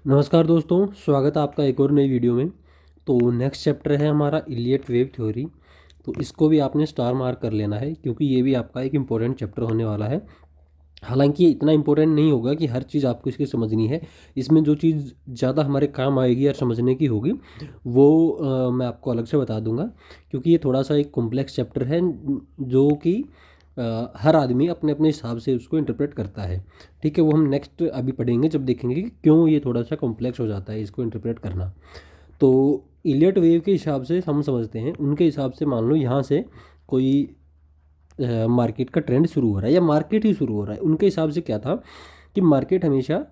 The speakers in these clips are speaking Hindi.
नमस्कार दोस्तों, स्वागत है आपका एक और नई वीडियो में। तो नेक्स्ट चैप्टर है हमारा इलियट वेव थ्योरी। तो इसको भी आपने स्टार मार्क कर लेना है क्योंकि ये भी आपका एक इम्पोर्टेंट चैप्टर होने वाला है। हालांकि ये इतना इम्पोर्टेंट नहीं होगा कि हर चीज़ आपको इसकी समझनी है। इसमें जो चीज़ ज़्यादा हमारे काम आएगी और समझने की होगी वो मैं आपको अलग से बता दूंगा, क्योंकि ये थोड़ा सा एक कॉम्प्लेक्स चैप्टर है जो कि हर आदमी अपने अपने हिसाब से उसको इंटरप्रेट करता है। ठीक है, वो हम नेक्स्ट अभी पढ़ेंगे जब देखेंगे कि क्यों ये थोड़ा सा कॉम्प्लेक्स हो जाता है इसको इंटरप्रेट करना। तो इलियट वेव के हिसाब से हम समझते हैं, उनके हिसाब से मान लो यहाँ से कोई मार्केट का ट्रेंड शुरू हो रहा है या मार्केट ही शुरू हो रहा है। उनके हिसाब से क्या था कि मार्केट हमेशा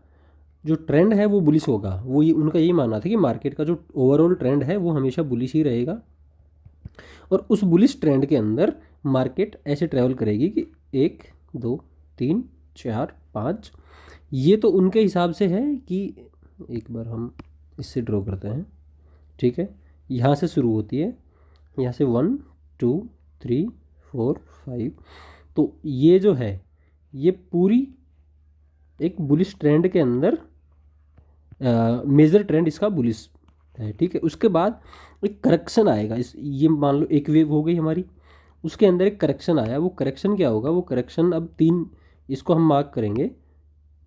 जो ट्रेंड है वो बुलिश होगा। वो ये उनका यही मानना था कि मार्केट का जो ओवरऑल ट्रेंड है वो हमेशा बुलिश ही रहेगा, और उस बुलिश ट्रेंड के अंदर मार्केट ऐसे ट्रैवल करेगी कि 1 2 3 4 5। ये तो उनके हिसाब से है कि एक बार हम इससे ड्रॉ करते हैं। ठीक है, यहाँ से शुरू होती है, यहाँ से 1 2 3 4 5। तो ये जो है ये पूरी एक बुलिश ट्रेंड के अंदर मेजर ट्रेंड इसका बुलिश है। ठीक है, उसके बाद एक करेक्शन आएगा। इस ये मान लो एक वेव हो गई हमारी, उसके अंदर एक करेक्शन आया। वो करेक्शन क्या होगा? वो करेक्शन अब तीन, इसको हम मार्क करेंगे।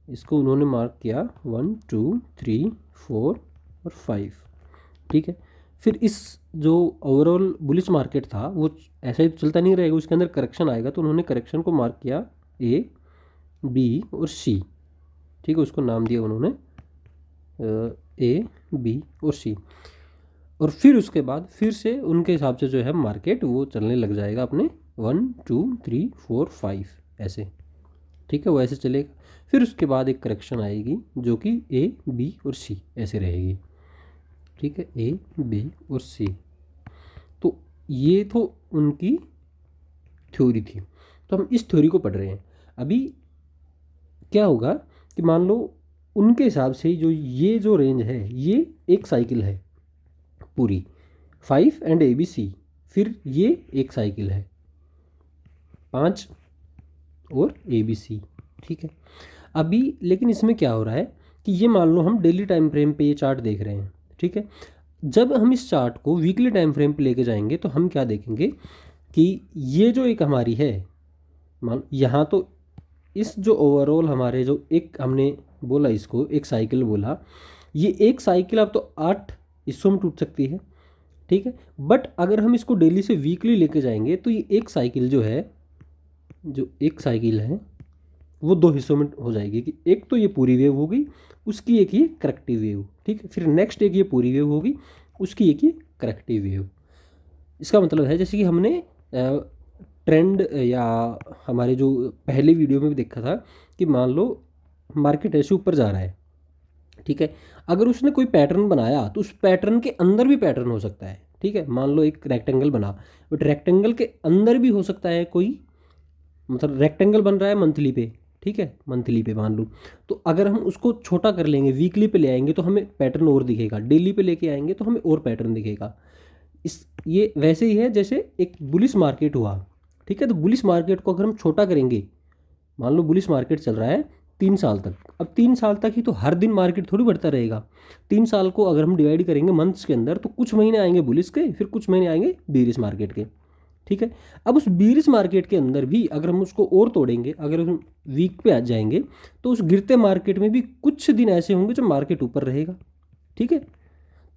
इसको उन्होंने मार्क किया 1 2 3 4 और 5। ठीक है, फिर इस जो ओवरऑल बुलिश मार्केट था वो ऐसा ही चलता नहीं रहेगा, उसके अंदर करेक्शन आएगा। तो उन्होंने करेक्शन को मार्क किया A B और C। ठीक है, उसको नाम दिया उन्होंने A B और C। और फिर उसके बाद फिर से उनके हिसाब से जो है मार्केट वो चलने लग जाएगा अपने 1 2 3 4 5 ऐसे। ठीक है, वो ऐसे चलेगा। फिर उसके बाद एक करेक्शन आएगी जो कि A B और C ऐसे रहेगी। ठीक है, A B और C। तो ये तो उनकी थ्योरी थी। तो हम इस थ्योरी को पढ़ रहे हैं अभी। क्या होगा कि मान लो उनके हिसाब से जो ये जो रेंज है ये एक साइकिल है पूरी, 5 and ABC। फिर ये एक साइकिल है 5 और ABC। ठीक है, अभी लेकिन इसमें क्या हो रहा है कि ये मान लो हम डेली टाइम फ्रेम पे ये चार्ट देख रहे हैं। ठीक है, जब हम इस चार्ट को वीकली टाइम फ्रेम पे लेके जाएंगे तो हम क्या देखेंगे कि ये जो एक हमारी है, मान यहाँ तो इस जो ओवरऑल हमारे जो एक हमने बोला, इसको एक साइकिल बोला, ये एक साइकिल अब तो 8 हिस्सों में टूट सकती है। ठीक है, बट अगर हम इसको डेली से वीकली लेके जाएंगे तो ये एक साइकिल जो है, जो एक साइकिल है वो 2 हिस्सों में हो जाएगी कि एक तो ये पूरी वेव होगी, उसकी एक ये करेक्टिव वेव। ठीक है, फिर नेक्स्ट एक ये पूरी वेव होगी, उसकी एक ये करेक्टिव वेव। इसका मतलब है जैसे कि हमने ट्रेंड या हमारे जो पहले वीडियो में भी देखा था कि मान लो मार्केट ऐसे ऊपर जा रहा है। ठीक है, अगर उसने कोई पैटर्न बनाया तो उस पैटर्न के अंदर भी पैटर्न हो सकता है। ठीक है, मान लो एक रेक्टेंगल बना, बट रेक्टेंगल के अंदर भी हो सकता है कोई, मतलब रेक्टेंगल बन रहा है मंथली पे। ठीक है, मंथली पे मान लो, तो अगर हम उसको छोटा कर लेंगे, वीकली पे ले आएंगे तो हमें पैटर्न और दिखेगा, डेली पे लेके आएंगे तो हमें और पैटर्न दिखेगा। इस ये वैसे ही है जैसे एक बुलिश मार्केट हुआ। ठीक है, तो बुलिश मार्केट को अगर हम छोटा करेंगे, मान लो बुलिश मार्केट चल रहा है 3 साल तक, अब 3 साल तक ही तो हर दिन मार्केट थोड़ी बढ़ता रहेगा। 3 साल को अगर हम डिवाइड करेंगे मंथ्स के अंदर तो कुछ महीने आएंगे बुलिश के, फिर कुछ महीने आएंगे बीरिश मार्केट के। ठीक है, अब उस बीरिश मार्केट के अंदर भी अगर हम उसको और तोड़ेंगे, अगर हम वीक पे आ जाएंगे तो उस गिरते मार्केट में भी कुछ दिन ऐसे होंगे जब मार्केट ऊपर रहेगा। ठीक है,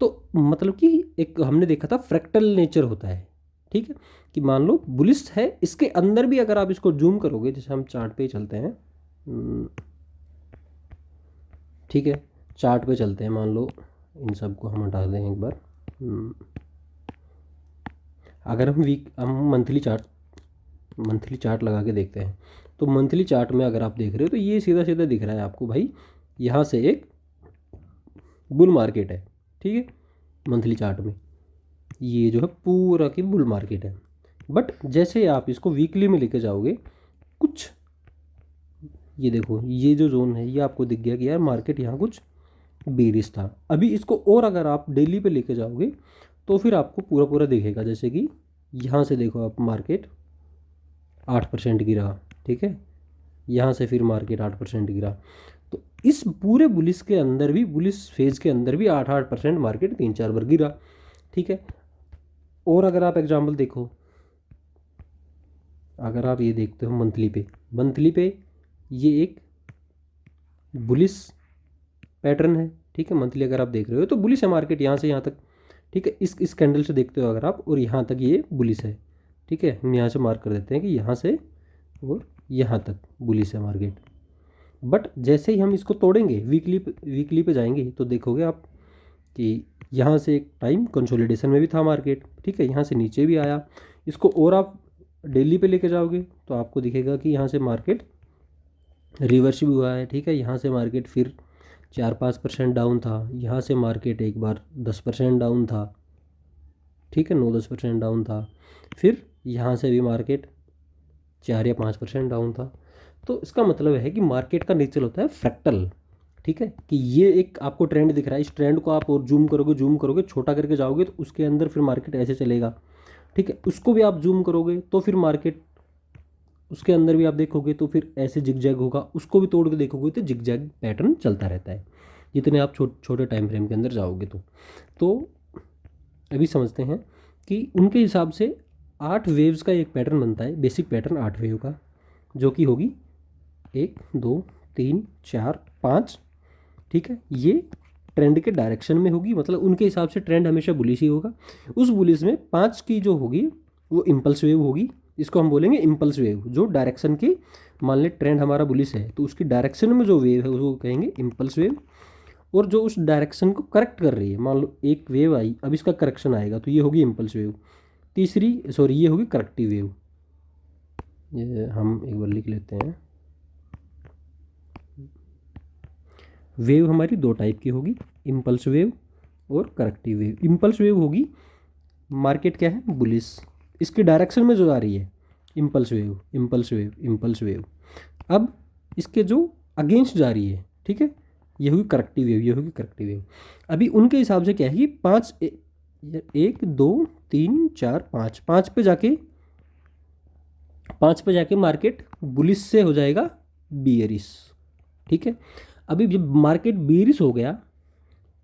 तो मतलब कि एक हमने देखा था फ्रैक्टल नेचर होता है। ठीक है, कि मान लो बुलिश है, इसके अंदर भी अगर आप इसको जूम करोगे, जैसे हम चार्ट पे चलते हैं। ठीक है, चार्ट पे चलते हैं, मान लो इन सबको हम हटा दें एक बार। अगर हम मंथली चार्ट लगा के देखते हैं तो मंथली चार्ट में अगर आप देख रहे हो तो ये सीधा सीधा दिख रहा है आपको भाई, यहाँ से एक बुल मार्केट है। ठीक है, मंथली चार्ट में ये जो है पूरा की बुल मार्केट है। बट जैसे आप इसको वीकली में लेके जाओगे, कुछ ये देखो, ये जो जोन है ये आपको दिख गया कि यार मार्केट यहाँ कुछ बेरिश था। अभी इसको और अगर आप डेली पे लेके जाओगे तो फिर आपको पूरा पूरा दिखेगा, जैसे कि यहाँ से देखो आप मार्केट 8% गिरा। ठीक है, यहाँ से फिर मार्केट 8% गिरा। तो इस पूरे बुलिस के अंदर भी, बुलिस फेज के अंदर भी 8% मार्केट 3-4 बार गिरा। ठीक है, और अगर आप एग्जाम्पल देखो, अगर आप ये देखते हो मंथली पे ये एक बुलिस पैटर्न है। ठीक है, मंथली अगर आप देख रहे हो तो बुलिस है मार्केट यहाँ से यहाँ तक। ठीक है, इस कैंडल से देखते हो अगर आप, और यहाँ तक ये बुलिस है। ठीक है, हम यहाँ से मार्क कर देते हैं कि यहाँ से और यहाँ तक बुलिस है मार्केट। बट जैसे ही हम इसको तोड़ेंगे, वीकली पे जाएंगे, तो देखोगे आप कि यहाँ से एक टाइम कंसोलिडेशन में भी था मार्केट। ठीक है, यहाँ से नीचे भी आया। इसको और आप डेली पे लेके जाओगे तो आपको दिखेगा कि यहाँ से मार्केट रिवर्स भी हुआ है। ठीक है, यहाँ से मार्केट फिर 4-5% डाउन था, यहाँ से मार्केट एक बार 10% डाउन था। ठीक है, 9-10% डाउन था, फिर यहाँ से भी मार्केट 4 या 5% डाउन था। तो इसका मतलब है कि मार्केट का नेचर होता है फ्रैक्टल। ठीक है, कि ये एक आपको ट्रेंड दिख रहा है, इस ट्रेंड को आप और जूम करोगे छोटा करके जाओगे तो उसके अंदर फिर मार्केट ऐसे चलेगा। ठीक है, उसको भी आप जूम करोगे तो फिर मार्केट उसके अंदर भी आप देखोगे तो फिर ऐसे जिगजैग होगा, उसको भी तोड़ के देखोगे तो जिगजैग पैटर्न चलता रहता है जितने आप छोटे टाइम फ्रेम के अंदर जाओगे। तो अभी समझते हैं कि उनके हिसाब से 8 वेव्स का एक पैटर्न बनता है, बेसिक पैटर्न 8 वेव का, जो कि होगी 1 2 3 4 5। ठीक है, ये ट्रेंड के डायरेक्शन में होगी, मतलब उनके हिसाब से ट्रेंड हमेशा बुलिश ही होगा। उस बुलिश में 5 की जो होगी वो इम्पल्स वेव होगी, इसको हम बोलेंगे इम्पल्स वेव। जो डायरेक्शन की, मान ले ट्रेंड हमारा बुलिश है तो उसकी डायरेक्शन में जो वेव है उसको कहेंगे इम्पल्स वेव। और जो उस डायरेक्शन को करेक्ट कर रही है, मान लो एक वेव आई, अब इसका करेक्शन आएगा तो ये होगी इम्पल्स वेव। ये होगी करेक्टिव वेव। ये हम एक बार लिख लेते हैं। वेव हमारी 2 टाइप की होगी, इम्पल्स वेव और करेक्टिव वेव। इम्पल्स वेव होगी, मार्केट क्या है, बुलिश, इसकी डायरेक्शन में जो आ रही है impulse wave, impulse wave, impulse wave. अब इसके जो अगेंस्ट जा रही है, ठीक है, ये होगी करेक्टिव वेव, ये होगी करेक्टिव वेव। अभी उनके हिसाब से क्या है कि 1 2 3 4 5 5 पे जाके मार्केट बुलिश से हो जाएगा बियरिश। ठीक है, अभी जब मार्केट बियरिश हो गया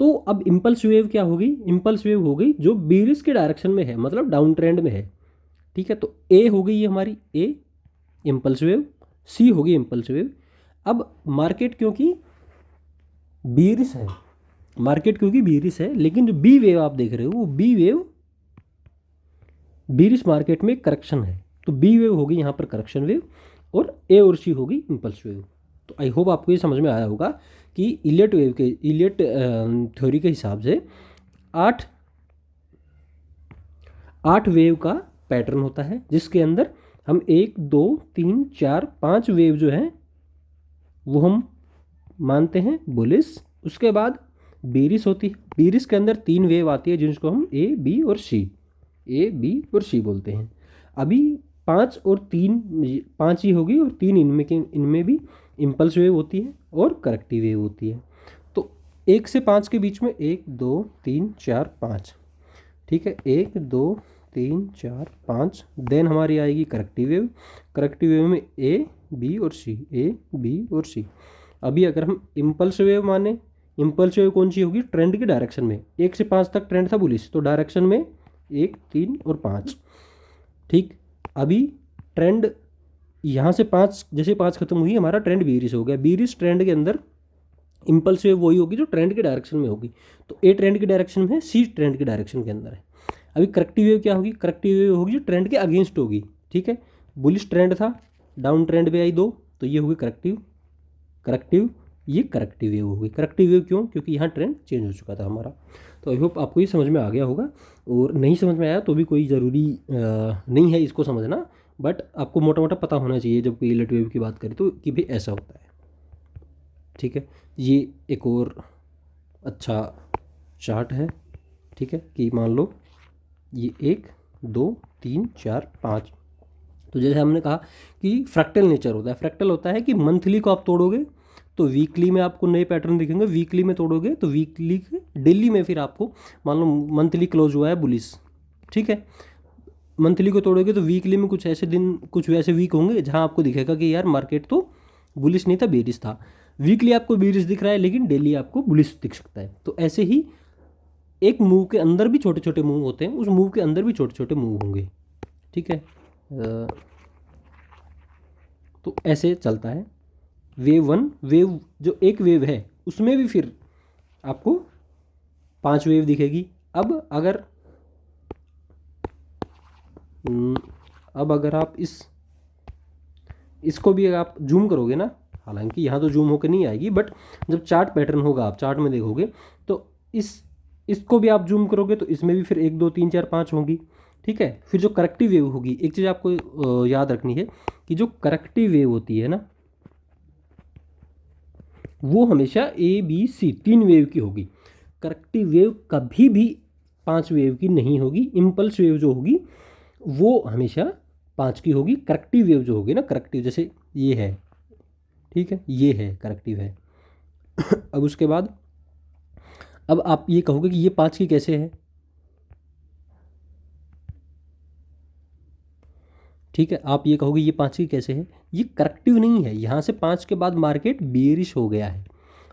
तो अब इम्पल्स वेव क्या होगी, इम्पल्स वेव हो गई जो बियरिश के डायरेक्शन में है, मतलब डाउन ट्रेंड में है। ठीक है, तो ए हो गई ये हमारी ए इम्पल्स वेव, सी होगी इम्पल्स वेव। अब मार्केट क्योंकि बियरिश है, लेकिन जो बी वेव आप देख रहे हो वो बी वेव बियरिश मार्केट में करेक्शन है, तो बी वेव होगी यहाँ पर करेक्शन वेव, और ए और सी होगी इम्पल्स वेव। तो आई होप आपको ये समझ में आया होगा कि इलियट थ्योरी के हिसाब से 8 वेव का पैटर्न होता है, जिसके अंदर हम 1 2 3 4 5 वेव जो हैं वो हम मानते हैं बुलिश। उसके बाद बियरिश होती है, बियरिश के अंदर 3 वेव आती है जिनको हम ए बी और सी बोलते हैं। अभी 5 और 3, 5 ही होगी और 3 इनमें भी इम्पल्स वेव होती है और करेक्टिव वेव होती है। तो 1 से 5 के बीच में 1 2 3 4 5। ठीक है, 1 2 3 4 5, देन हमारी आएगी करेक्टिव वेव। करेक्टिव वेव में ए बी और सी। अभी अगर हम इम्पल्स वेव माने, इम्पल्स वेव कौन सी होगी, ट्रेंड की डायरेक्शन में। 1 से 5 तक ट्रेंड था बुलिश, तो डायरेक्शन में 1 3 और 5। ठीक, अभी ट्रेंड यहाँ से 5, जैसे 5 खत्म हुई हमारा ट्रेंड बियरिश हो गया। बियरिश ट्रेंड के अंदर इम्पल्स वेव वही होगी जो ट्रेंड के डायरेक्शन में होगी, तो ए ट्रेंड की डायरेक्शन में है, सी ट्रेंड की डायरेक्शन के अंदर है। अभी करेक्टिव वेव क्या होगी, करेक्टिव वेव होगी जो ट्रेंड के अगेंस्ट होगी। ठीक है, बुलिश ट्रेंड था, डाउन ट्रेंड पे आई 2, तो ये होगी करेक्टिव, ये करेक्टिव वेव होगी। करेक्टिव वेव क्यों, क्योंकि यहाँ ट्रेंड चेंज हो चुका था हमारा। तो आई होप आपको ये समझ में आ गया होगा, और नहीं समझ में आया तो भी कोई ज़रूरी नहीं है इसको समझना, बट आपको मोटा मोटा पता होना चाहिए जब कोई इलियट वेव की बात करें तो कि भाई ऐसा होता है। ठीक है, ये एक और अच्छा चार्ट है। ठीक है, कि मान लो ये 1 2 3 4 5, तो जैसे हमने कहा कि फ्रैक्टल नेचर होता है। फ्रैक्टल होता है कि मंथली को आप तोड़ोगे तो वीकली में आपको नए पैटर्न दिखेंगे, वीकली में तोड़ोगे तो वीकली के डेली में फिर आपको, मान लो मंथली क्लोज हुआ है बुलिश, ठीक है, मंथली को तोड़ोगे तो वीकली में कुछ ऐसे दिन, कुछ वैसे वीक होंगे जहां आपको दिखेगा कि यार मार्केट तो बुलिश नहीं था, बेरिश था। वीकली आपको बीरिश दिख रहा है लेकिन डेली आपको बुलिश दिख सकता है। तो ऐसे ही एक मूव के अंदर भी छोटे छोटे मूव होते हैं, उस मूव के अंदर भी छोटे छोटे मूव होंगे, ठीक है। तो ऐसे चलता है। वेव 1, वेव जो एक वेव है उसमें भी फिर आपको 5 वेव दिखेगी। अब अगर आप इसको भी आप जूम करोगे ना, हालांकि यहाँ तो जूम होकर नहीं आएगी, बट जब चार्ट पैटर्न होगा आप चार्ट में देखोगे तो इसको भी आप जूम करोगे तो इसमें भी फिर 1 2 3 4 5 होंगी, ठीक है। फिर जो करेक्टिव वेव होगी, एक चीज़ आपको याद रखनी है कि जो करेक्टिव वेव होती है ना, वो हमेशा ABC 3 वेव की होगी। करेक्टिव वेव कभी भी 5 वेव की नहीं होगी। इम्पल्स वेव जो होगी वो हमेशा 5 की होगी। करेक्टिव वेव जो होगी ना, करेक्टिव जैसे ये है, ठीक है, ये है करेक्टिव है। अब उसके बाद अब आप ये कहोगे कि ये 5 की कैसे है, ठीक है, आप ये कहोगे ये 5 की कैसे है, ये करेक्टिव नहीं है। यहाँ से 5 के बाद मार्केट बेरिश हो गया है।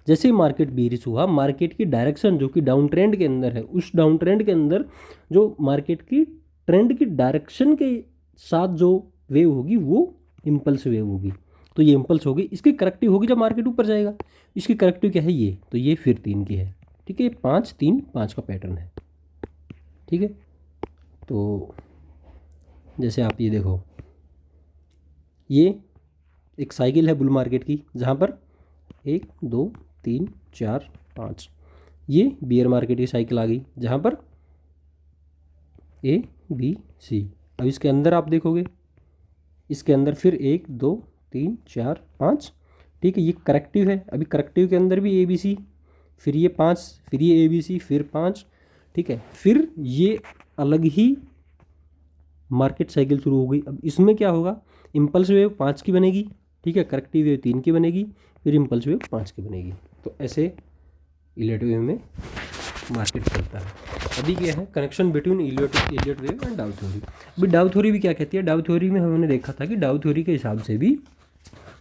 जैसे ही मार्केट बेरिश हुआ, मार्केट की डायरेक्शन जो कि डाउन ट्रेंड के अंदर है, उस डाउन ट्रेंड के अंदर जो मार्केट की ट्रेंड की डायरेक्शन के साथ जो वेव होगी वो इम्पल्स वेव होगी। तो ये इम्पल्स होगी, इसकी करेक्टिव होगी जब मार्केट ऊपर जाएगा। इसकी करेक्टिव क्या है, ये, तो ये फिर 3 की है, ठीक है। ये 5 3 5 का पैटर्न है, ठीक है। तो जैसे आप ये देखो, ये एक साइकिल है बुल मार्केट की, जहाँ पर 1 2 3 4 5, ये बियर मार्केट की साइकिल आ गई जहाँ पर ABC। अब इसके अंदर आप देखोगे, इसके अंदर फिर 1 2 3 4 5, ठीक है, ये करेक्टिव है। अभी करेक्टिव के अंदर भी ABC, फिर ये 5, फिर ये ABC, फिर 5, ठीक है। फिर ये अलग ही मार्केट साइकिल शुरू हो गई। अब इसमें क्या होगा, इम्पल्स वेव 5 की बनेगी, ठीक है, करेक्टिव वेव 3 की बनेगी, फिर इम्पल्स वेव 5 की बनेगी। तो ऐसे इलियट वेव में मार्केट चलता है। अभी क्या है connection between Elliot wave and डाउ थ्योरी। अभी डाउ थ्योरी भी क्या कहती है, डाउ थ्योरी में हमने देखा था कि डाउ थ्योरी के हिसाब से भी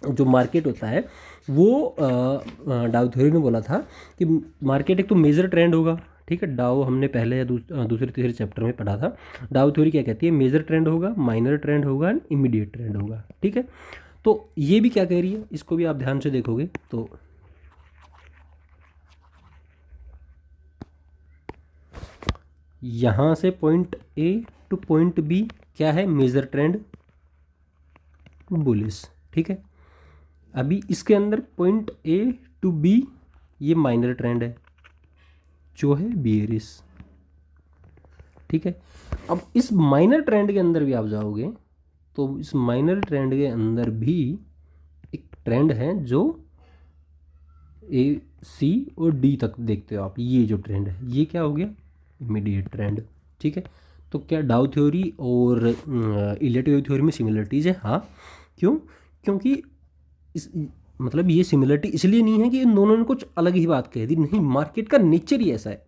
जो मार्केट होता है वो डाउ थ्योरी ने बोला था कि मार्केट एक तो मेजर ट्रेंड होगा, ठीक है। डाउ हमने पहले या दूसरे तीसरे चैप्टर में पढ़ा था। डाउ थ्योरी क्या कहती है, मेजर ट्रेंड होगा, माइनर ट्रेंड होगा एंड इमीडिएट ट्रेंड होगा, ठीक है। तो ये भी क्या कह रही है, इसको भी आप ध्यान से देखोगे तो यहाँ से point A two point B क्या है, मेजर ट्रेंड बुलिश, ठीक है। अभी इसके अंदर पॉइंट A टू B ये माइनर ट्रेंड है जो है बियरिश, ठीक है। अब इस माइनर ट्रेंड के अंदर भी आप जाओगे तो इस माइनर ट्रेंड के अंदर भी एक ट्रेंड है जो AC और D तक देखते हो आप। ये जो ट्रेंड है ये क्या हो गया, इमीडिएट ट्रेंड, ठीक है। तो क्या डाउ थ्योरी और इलियट वेव थ्योरी में सिमिलरिटीज़ है, हाँ। क्यों, क्योंकि इस मतलब ये सिमिलरिटी इसलिए नहीं है कि इन दोनों ने कुछ अलग ही बात कह दी, नहीं, मार्केट का नेचर ही ऐसा है,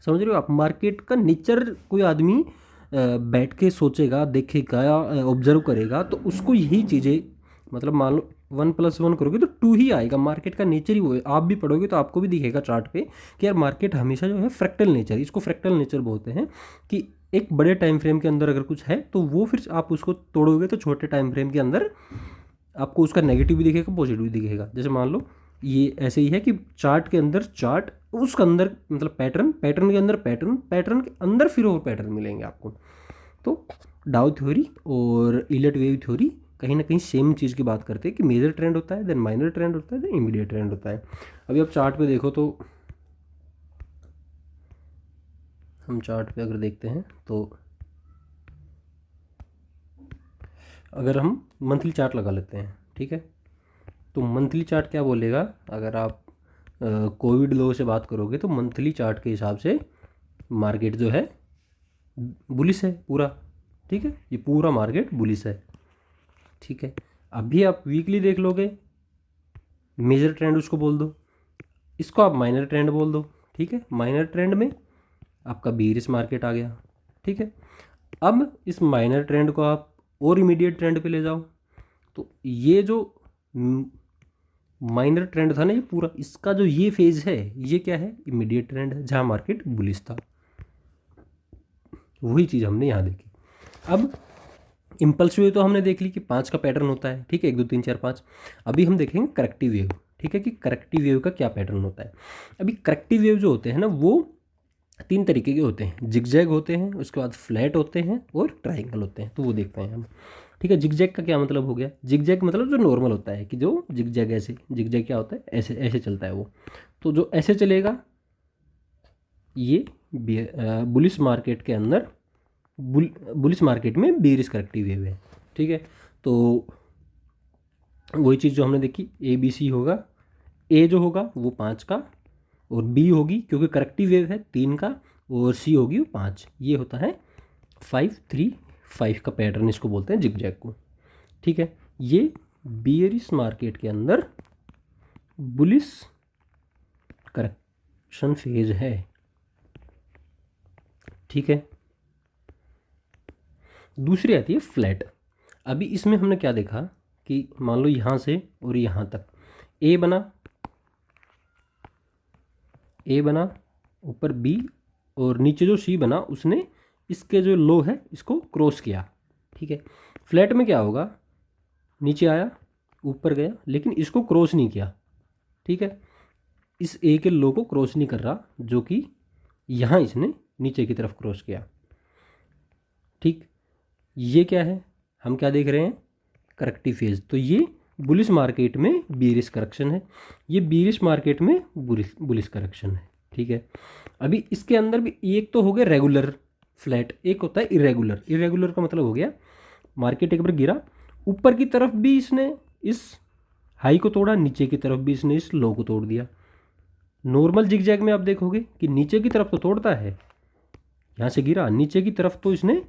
समझ रहे हो आप। मार्केट का नेचर कोई आदमी बैठ के सोचेगा, देखेगा, ऑब्जर्व करेगा तो उसको यही चीज़ें, मतलब मान लो 1 + 1 करोगे तो 2 ही आएगा। मार्केट का नेचर ही वो है। आप भी पढ़ोगे तो आपको भी दिखेगा चार्ट पे कि यार मार्केट हमेशा जो है फ्रैक्टल नेचर, इसको फ्रैक्टल नेचर बोलते हैं कि एक बड़े टाइम फ्रेम के अंदर अगर कुछ है तो वो फिर आप उसको तोड़ोगे तो छोटे टाइम फ्रेम के अंदर आपको उसका नेगेटिव भी दिखेगा, पॉजिटिव भी दिखेगा। जैसे मान लो ये ऐसे ही है कि चार्ट के अंदर चार्ट, उसके अंदर मतलब पैटर्न, पैटर्न के अंदर पैटर्न, पैटर्न के अंदर फिर और पैटर्न मिलेंगे आपको। तो डाउ थ्योरी और इलियट वेव थ्योरी कहीं ना कहीं सेम चीज़ की बात करते हैं कि मेजर ट्रेंड होता है, देन माइनर ट्रेंड होता है, देन इमीडिएट ट्रेंड होता है। अभी आप चार्ट पे देखो तो हम चार्ट पे अगर देखते हैं तो अगर हम मंथली चार्ट लगा लेते हैं, ठीक है, तो मंथली चार्ट क्या बोलेगा, अगर आप कोविड लो से बात करोगे तो मंथली चार्ट के हिसाब से मार्केट जो है बुलिश है पूरा, ठीक है, ये पूरा मार्केट बुलिश है, ठीक है। अभी आप वीकली देख लोगे, मेजर ट्रेंड उसको बोल दो, इसको आप माइनर ट्रेंड बोल दो, ठीक है। माइनर ट्रेंड में आपका बीरिश मार्केट आ गया, ठीक है। अब इस माइनर ट्रेंड को आप और इमीडिएट ट्रेंड पे ले जाओ तो ये जो माइनर ट्रेंड था ना ये पूरा, इसका जो ये फेज है ये क्या है, इमीडिएट ट्रेंड है जहाँ मार्केट बुलिश था। वही चीज़ हमने यहाँ देखी। अब इम्पल्स वेव तो हमने देख ली कि 5 का पैटर्न होता है, ठीक है, 1 2 3 4 5। अभी हम देखेंगे करेक्टिव वेव, ठीक है, कि करेक्टिव वेव का क्या पैटर्न होता है। अभी करेक्टिव वेव जो होते हैं ना वो 3 तरीके के होते हैं, जिगजैग होते हैं, उसके बाद फ्लैट होते हैं और ट्राइंगल होते हैं। तो वो देखते हैं हम, ठीक है। जिगजैग का क्या मतलब हो गया, जिगजैग मतलब जो नॉर्मल होता है, कि जो जिगजैग ऐसे, जिगजैग क्या होता है, ऐसे ऐसे चलता है वो। तो जो ऐसे चलेगा ये बुलिश मार्केट के अंदर, बुलिश मार्केट में बेरिश करेक्टिव वेव है, ठीक है। तो वही चीज़ जो हमने देखी, ए बी सी होगा, ए जो होगा वो 5 का, और बी होगी क्योंकि करेक्टिव वेव है 3 का, और सी होगी वो 5। ये होता है 5 3 5 का पैटर्न, इसको बोलते हैं जिगजैग को, ठीक है। ये बेरिश मार्केट के अंदर बुलिश करेक्शन फेज है, ठीक है। दूसरी आती है फ्लैट। अभी इसमें हमने क्या देखा कि मान लो यहाँ से और यहाँ तक ए बना, ऊपर बी, और नीचे जो सी बना उसने इसके जो लो है इसको क्रॉस किया, ठीक है। फ्लैट में क्या होगा, नीचे आया ऊपर गया लेकिन इसको क्रॉस नहीं किया, ठीक है। इस ए के लो को क्रॉस नहीं कर रहा, जो कि यहाँ इसने नीचे की तरफ क्रॉस किया, ठीक। ये क्या है, हम क्या देख रहे हैं, करेक्टिव फेज। तो ये बुलिश मार्केट में बेरिश करेक्शन है, ये बेरिश मार्केट में बुलिश करेक्शन है, ठीक है। अभी इसके अंदर भी एक तो हो गया रेगुलर फ्लैट, एक होता है इरेगुलर। इरेगुलर का मतलब हो गया मार्केट एक बार गिरा, ऊपर की तरफ भी इसने इस हाई को तोड़ा, नीचे की तरफ भी इसने इस लो को तोड़ दिया। नॉर्मल जिगजैग में आप देखोगे कि नीचे की तरफ तो तोड़ता है, यहाँ से गिरा नीचे की तरफ तो इसने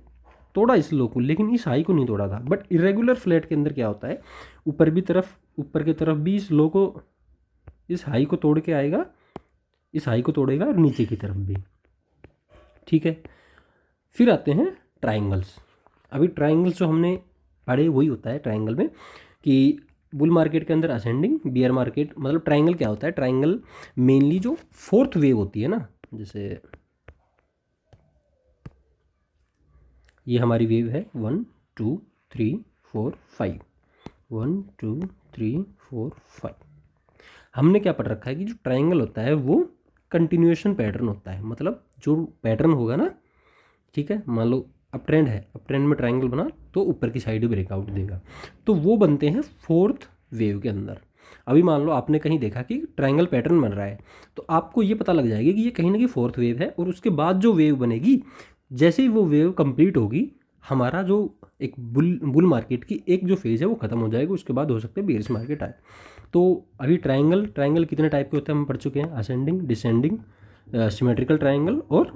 तोड़ा इस लो को, लेकिन इस हाई को नहीं तोड़ा था। बट इरेगुलर फ्लैट के अंदर क्या होता है, ऊपर की तरफ भी इस लो को, इस हाई को तोड़ के आएगा, इस हाई को तोड़ेगा, और नीचे की तरफ भी, ठीक है। फिर आते हैं ट्राइंगल्स। अभी ट्राइंगल्स जो हमने पढ़े वही होता है ट्राइंगल में, कि बुल मार्केट के अंदर असेंडिंग, बियर मार्केट, मतलब ट्राइंगल क्या होता है, ट्राइंगल मेनली जो फोर्थ वेव होती है ना, जैसे ये हमारी वेव है 1 2 3 4 5, 1 2 3 4 5। हमने क्या पढ़ रखा है कि जो ट्राइंगल होता है वो कंटिन्यूएशन पैटर्न होता है, मतलब जो पैटर्न होगा ना, ठीक है, मान लो अप ट्रेंड है, अप ट्रेंड में ट्राइंगल बना तो ऊपर की साइड ब्रेकआउट देगा, तो वो बनते हैं फोर्थ वेव के अंदर। अभी मान लो आपने कहीं देखा कि ट्राइंगल पैटर्न बन रहा है, तो आपको ये पता लग जाएगा कि ये कहीं ना कहीं फोर्थ वेव है, और उसके बाद जो वेव बनेगी, जैसे ही वो वेव कंप्लीट होगी, हमारा जो एक बुल मार्केट की एक जो फेज़ है वो ख़त्म हो जाएगा, उसके बाद हो सकता है बेरिश मार्केट आए। तो अभी ट्राइंगल कितने टाइप के होते हैं हम पढ़ चुके हैं, असेंडिंग, डिसेंडिंग, सिमेट्रिकल ट्राइंगल और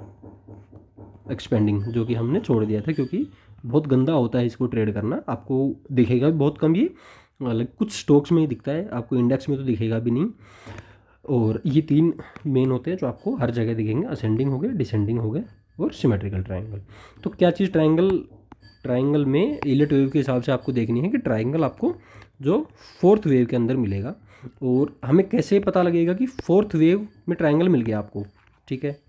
एक्सपेंडिंग, जो कि हमने छोड़ दिया था क्योंकि बहुत गंदा होता है इसको ट्रेड करना। आपको दिखेगा भी बहुत कम, ये कुछ स्टॉक्स में ही दिखता है, आपको इंडेक्स में तो दिखेगा भी नहीं। और ये 3 मेन होते हैं जो आपको हर जगह दिखेंगे, असेंडिंग हो गए, डिसेंडिंग हो गए, और सिमेट्रिकल ट्राइंगल। तो क्या चीज़ ट्राइंगल में इलेट वेव के हिसाब से आपको देखनी है कि ट्राइंगल आपको जो फोर्थ वेव के अंदर मिलेगा, और हमें कैसे पता लगेगा कि फोर्थ वेव में ट्राइंगल मिल गया आपको, ठीक है।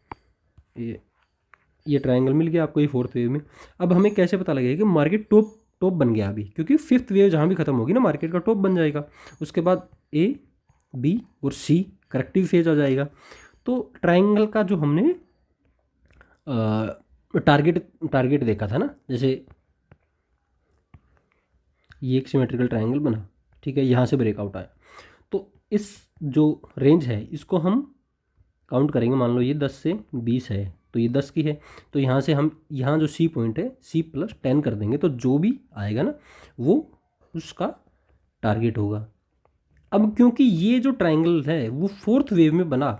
ये ट्राइंगल मिल गया आपको ये फोर्थ वेव में। अब हमें कैसे पता लगेगा कि मार्केट टॉप बन गया अभी, क्योंकि फिफ्थ वेव जहाँ भी खत्म होगी ना मार्केट का टॉप बन जाएगा, उसके बाद ए बी और सी करेक्टिव फेज आ जाएगा। तो ट्राइंगल का जो हमने टारगेट देखा था ना, जैसे ये एक सिमेट्रिकल ट्राइंगल बना, ठीक है, यहाँ से ब्रेकआउट आया, तो इस जो रेंज है इसको हम काउंट करेंगे। मान लो ये 10 से 20 है, तो ये 10 की है, तो यहाँ से हम यहाँ जो सी पॉइंट है सी प्लस 10 कर देंगे, तो जो भी आएगा ना वो उसका टारगेट होगा। अब क्योंकि ये जो ट्राइंगल है वो फोर्थ वेव में बना,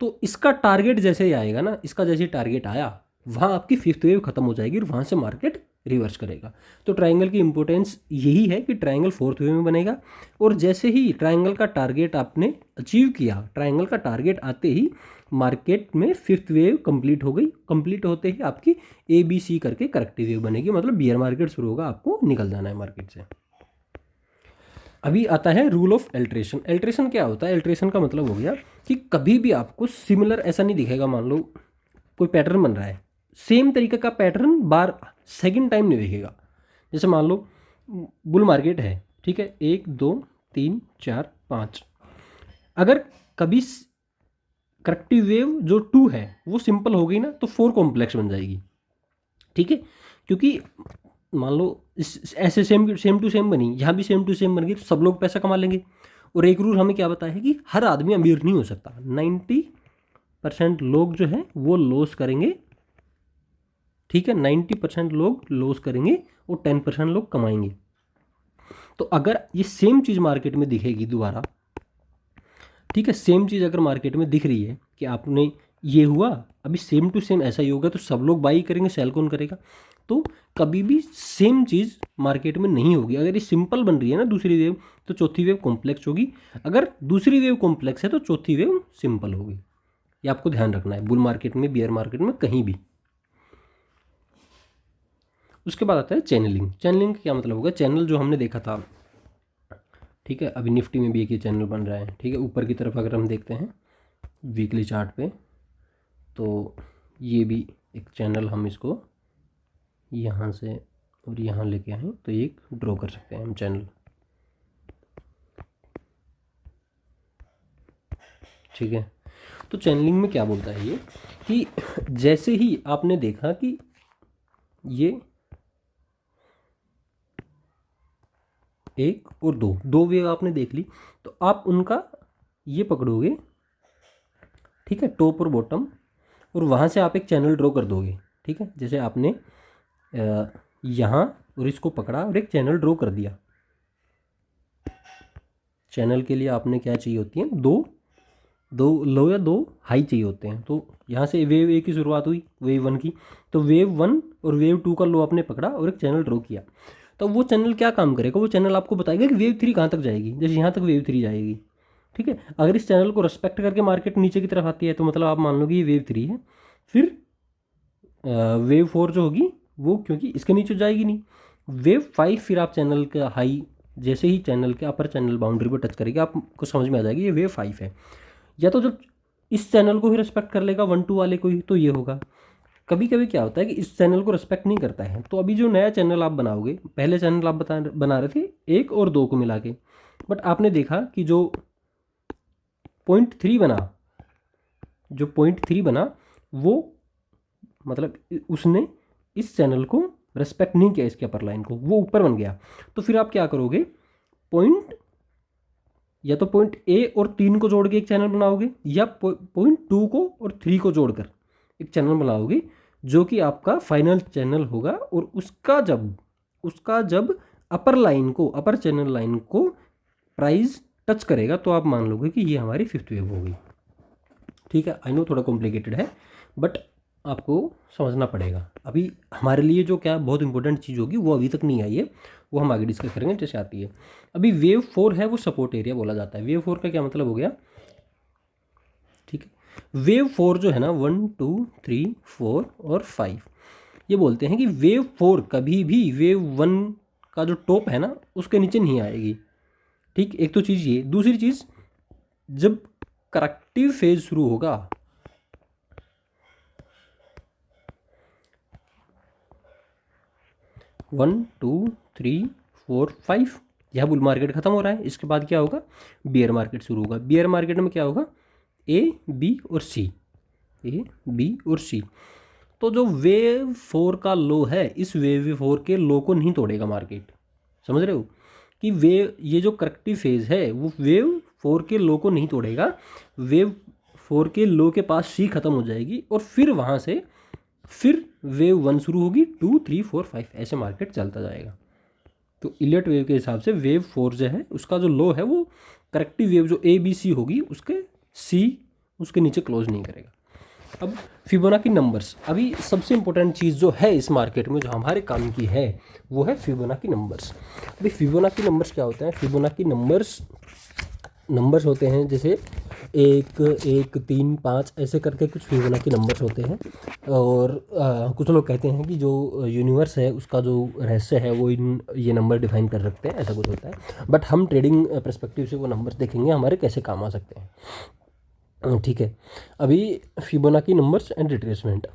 तो इसका टारगेट जैसे ही आएगा ना, इसका जैसे टारगेट आया वहाँ आपकी फिफ्थ वेव खत्म हो जाएगी और वहाँ से मार्केट रिवर्स करेगा। तो ट्राइंगल की इंपॉर्टेंस यही है कि ट्राइंगल फोर्थ वेव में बनेगा, और जैसे ही ट्राइंगल का टारगेट आपने अचीव किया, ट्राइंगल का टारगेट आते ही मार्केट में फिफ्थ वेव कंप्लीट हो गई, कंप्लीट होते ही आपकी ए बी सी करके करेक्टिव वेव बनेगी, मतलब बियर मार्केट शुरू होगा, आपको निकल जाना है मार्केट से। अभी आता है रूल ऑफ एल्ट्रेशन। एल्ट्रेशन क्या होता है? एल्ट्रेशन का मतलब हो गया कि कभी भी आपको सिमिलर ऐसा नहीं दिखेगा। मान लो कोई पैटर्न बन रहा है, सेम तरीके का पैटर्न बार सेकंड टाइम नहीं दिखेगा। जैसे मान लो बुल मार्केट है, ठीक है, 1 2 3 4 5। अगर कभी करेक्टिव वेव जो 2 है वो सिंपल हो गई ना, तो 4 कॉम्प्लेक्स बन जाएगी, ठीक है। क्योंकि मान लो ऐसे सेम टू सेम बनी, यहाँ भी सेम टू सेम बन गई, तो सब लोग पैसा कमा लेंगे। और एक रूल हमें क्या बताया है कि हर आदमी अमीर नहीं हो सकता। 90% लोग जो है वो लॉस करेंगे, ठीक है। 90% लोग लॉस करेंगे और 10% लोग कमाएंगे। तो अगर ये सेम चीज़ मार्केट में दिखेगी दोबारा, ठीक है, सेम चीज़ अगर मार्केट में दिख रही है कि आपने ये हुआ, अभी सेम टू सेम ऐसा ही होगा, तो सब लोग बाई करेंगे, सेल कौन करेगा? तो कभी भी सेम चीज़ मार्केट में नहीं होगी। अगर ये सिंपल बन रही है ना दूसरी वेव, तो चौथी वेव कॉम्प्लेक्स होगी। अगर दूसरी वेव कॉम्प्लेक्स है तो चौथी वेव सिंपल होगी। ये आपको ध्यान रखना है, बुल मार्केट में, बियर मार्केट में, कहीं भी। उसके बाद आता है चैनलिंग। चैनलिंग का क्या मतलब होगा? चैनल जो हमने देखा था, ठीक है, अभी निफ्टी में भी एक ये चैनल बन रहा है, ठीक है। ऊपर की तरफ अगर हम देखते हैं वीकली चार्ट पे, तो ये भी एक चैनल, हम इसको यहाँ से और यहाँ लेके आए तो एक ड्रॉ कर सकते हैं हम चैनल, ठीक है। तो चैनलिंग में क्या बोलता है ये कि जैसे ही आपने देखा कि ये 1 और 2 वेव आपने देख ली, तो आप उनका ये पकड़ोगे, ठीक है, टॉप और बॉटम, और वहाँ से आप एक चैनल ड्रॉ कर दोगे, ठीक है। जैसे आपने यहाँ और इसको पकड़ा और एक चैनल ड्रॉ कर दिया। चैनल के लिए आपने क्या चाहिए होती है? दो लो या 2 हाई चाहिए होते हैं। तो यहाँ से वेव 1 की शुरुआत हुई, वेव 1 की, तो वेव 1 और वेव 2 का लो आपने पकड़ा और एक चैनल ड्रॉ किया। तो वो चैनल क्या काम करेगा? वो चैनल आपको बताएगा कि वेव 3 कहाँ तक जाएगी। जैसे यहाँ तक वेव 3 जाएगी, ठीक है। अगर इस चैनल को रिस्पेक्ट करके मार्केट नीचे की तरफ आती है, तो मतलब आप मान लो कि ये वेव 3 है। फिर वेव 4 जो होगी वो, क्योंकि इसके नीचे जाएगी नहीं, वेव 5, फिर आप चैनल का हाई जैसे ही चैनल के अपर चैनल बाउंड्री पर टच करेगी, आपको समझ में आ जाएगी ये वेव 5 है। या तो जब इस चैनल को ही रिस्पेक्ट कर लेगा 1 2 वाले को ही, तो ये होगा। कभी कभी क्या होता है कि इस चैनल को रिस्पेक्ट नहीं करता है, तो अभी जो नया चैनल आप बनाओगे, पहले चैनल आप बना रहे थे 1 और 2 को मिला के, बट आपने देखा कि जो पॉइंट थ्री बना वो मतलब उसने इस चैनल को रेस्पेक्ट नहीं किया, इसके अपर लाइन को, वो ऊपर बन गया। तो फिर आप क्या करोगे? या तो पॉइंट ए और 3 को जोड़ के एक चैनल बनाओगे, या पॉइंट 2 को और 3 को जोड़कर एक चैनल बनाओगे, जो कि आपका फाइनल चैनल होगा। और उसका जब अपर चैनल लाइन को प्राइस टच करेगा, तो आप मान लोगे कि ये हमारी 5th वेव होगी, ठीक है। आई नो थोड़ा कॉम्प्लिकेटेड है, बट आपको समझना पड़ेगा। अभी हमारे लिए जो क्या बहुत इंपॉर्टेंट चीज़ होगी वो अभी तक नहीं आई है, वो हम आगे डिस्कस करेंगे जैसे आती है। अभी वेव 4 है, वो सपोर्ट एरिया बोला जाता है। वेव 4 का क्या मतलब हो गया? ठीक है, वेव 4 जो है ना, 1 2 3 4 और 5, ये बोलते हैं कि वेव 4 कभी भी वेव 1 का जो टॉप है ना उसके नीचे नहीं आएगी, ठीक। एक तो चीज़ ये। दूसरी चीज़, जब करेक्टिव फेज शुरू होगा, वन टू थ्री फोर 5, यह बुल मार्केट खत्म हो रहा है। इसके बाद क्या होगा? बियर मार्केट शुरू होगा। बियर मार्केट में क्या होगा? ए बी और सी, ए बी और सी। तो जो वेव 4 का लो है, इस वेव 4 के लो को नहीं तोड़ेगा मार्केट। समझ रहे हो कि ये जो करेक्टिव फेज है वो वेव 4 के लो को नहीं तोड़ेगा। वेव 4 के लो के पास सी खत्म हो जाएगी और फिर वहाँ से फिर वेव 1 शुरू होगी, 2 3 4 5, ऐसे मार्केट चलता जाएगा। तो इलियट वेव के हिसाब से वेव 4 जो है उसका जो लो है वो करेक्टिव वेव जो ए बी सी होगी उसके नीचे क्लोज नहीं करेगा। अब फिबोनाची नंबर्स, अभी सबसे इंपॉर्टेंट चीज़ जो है इस मार्केट में जो हमारे काम की है वो है फिबोनाची नंबर्स। अभी फिबोनाची नंबर्स क्या होते हैं? फिबोनाची नंबर्स नंबर्स होते हैं जैसे 1 1 3 5 ऐसे करके कुछ फिबोनाची नंबर्स होते हैं। और कुछ लोग कहते हैं कि जो यूनिवर्स है उसका जो रहस्य है वो ये नंबर डिफाइन कर सकते हैं, ऐसा कुछ होता है। बट हम ट्रेडिंग पर्सपेक्टिव से वो नंबर्स देखेंगे हमारे कैसे काम आ सकते हैं। ठीक है, अभी फिबोनाची नंबर्स एंड रिट्रेसमेंट,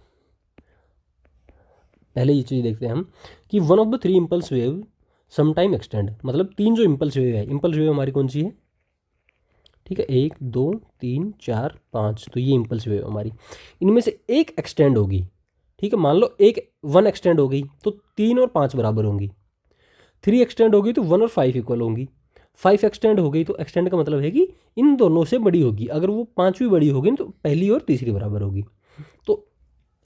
पहले ये चीज़ देखते हैं हम कि one of the 3 impulse wave sometime extend, मतलब 3 जो इम्पल्स वेव है, इम्पल्स वेव हमारी कौन सी है? ठीक है, 1 2 3 4 5, तो ये इम्पल्स वेव हमारी, इनमें से एक एक्सटेंड होगी। ठीक है, मान लो एक 1 एक्सटेंड हो गई तो 3 और 5 बराबर होंगी, 3 एक्सटेंड हो गई तो 1 और 5 इक्वल होंगी, 5 एक्सटेंड हो गई तो एक्सटेंड का मतलब है कि इन दोनों से बड़ी होगी, अगर वो 5वीं बड़ी होगी तो पहली और तीसरी बराबर होगी। तो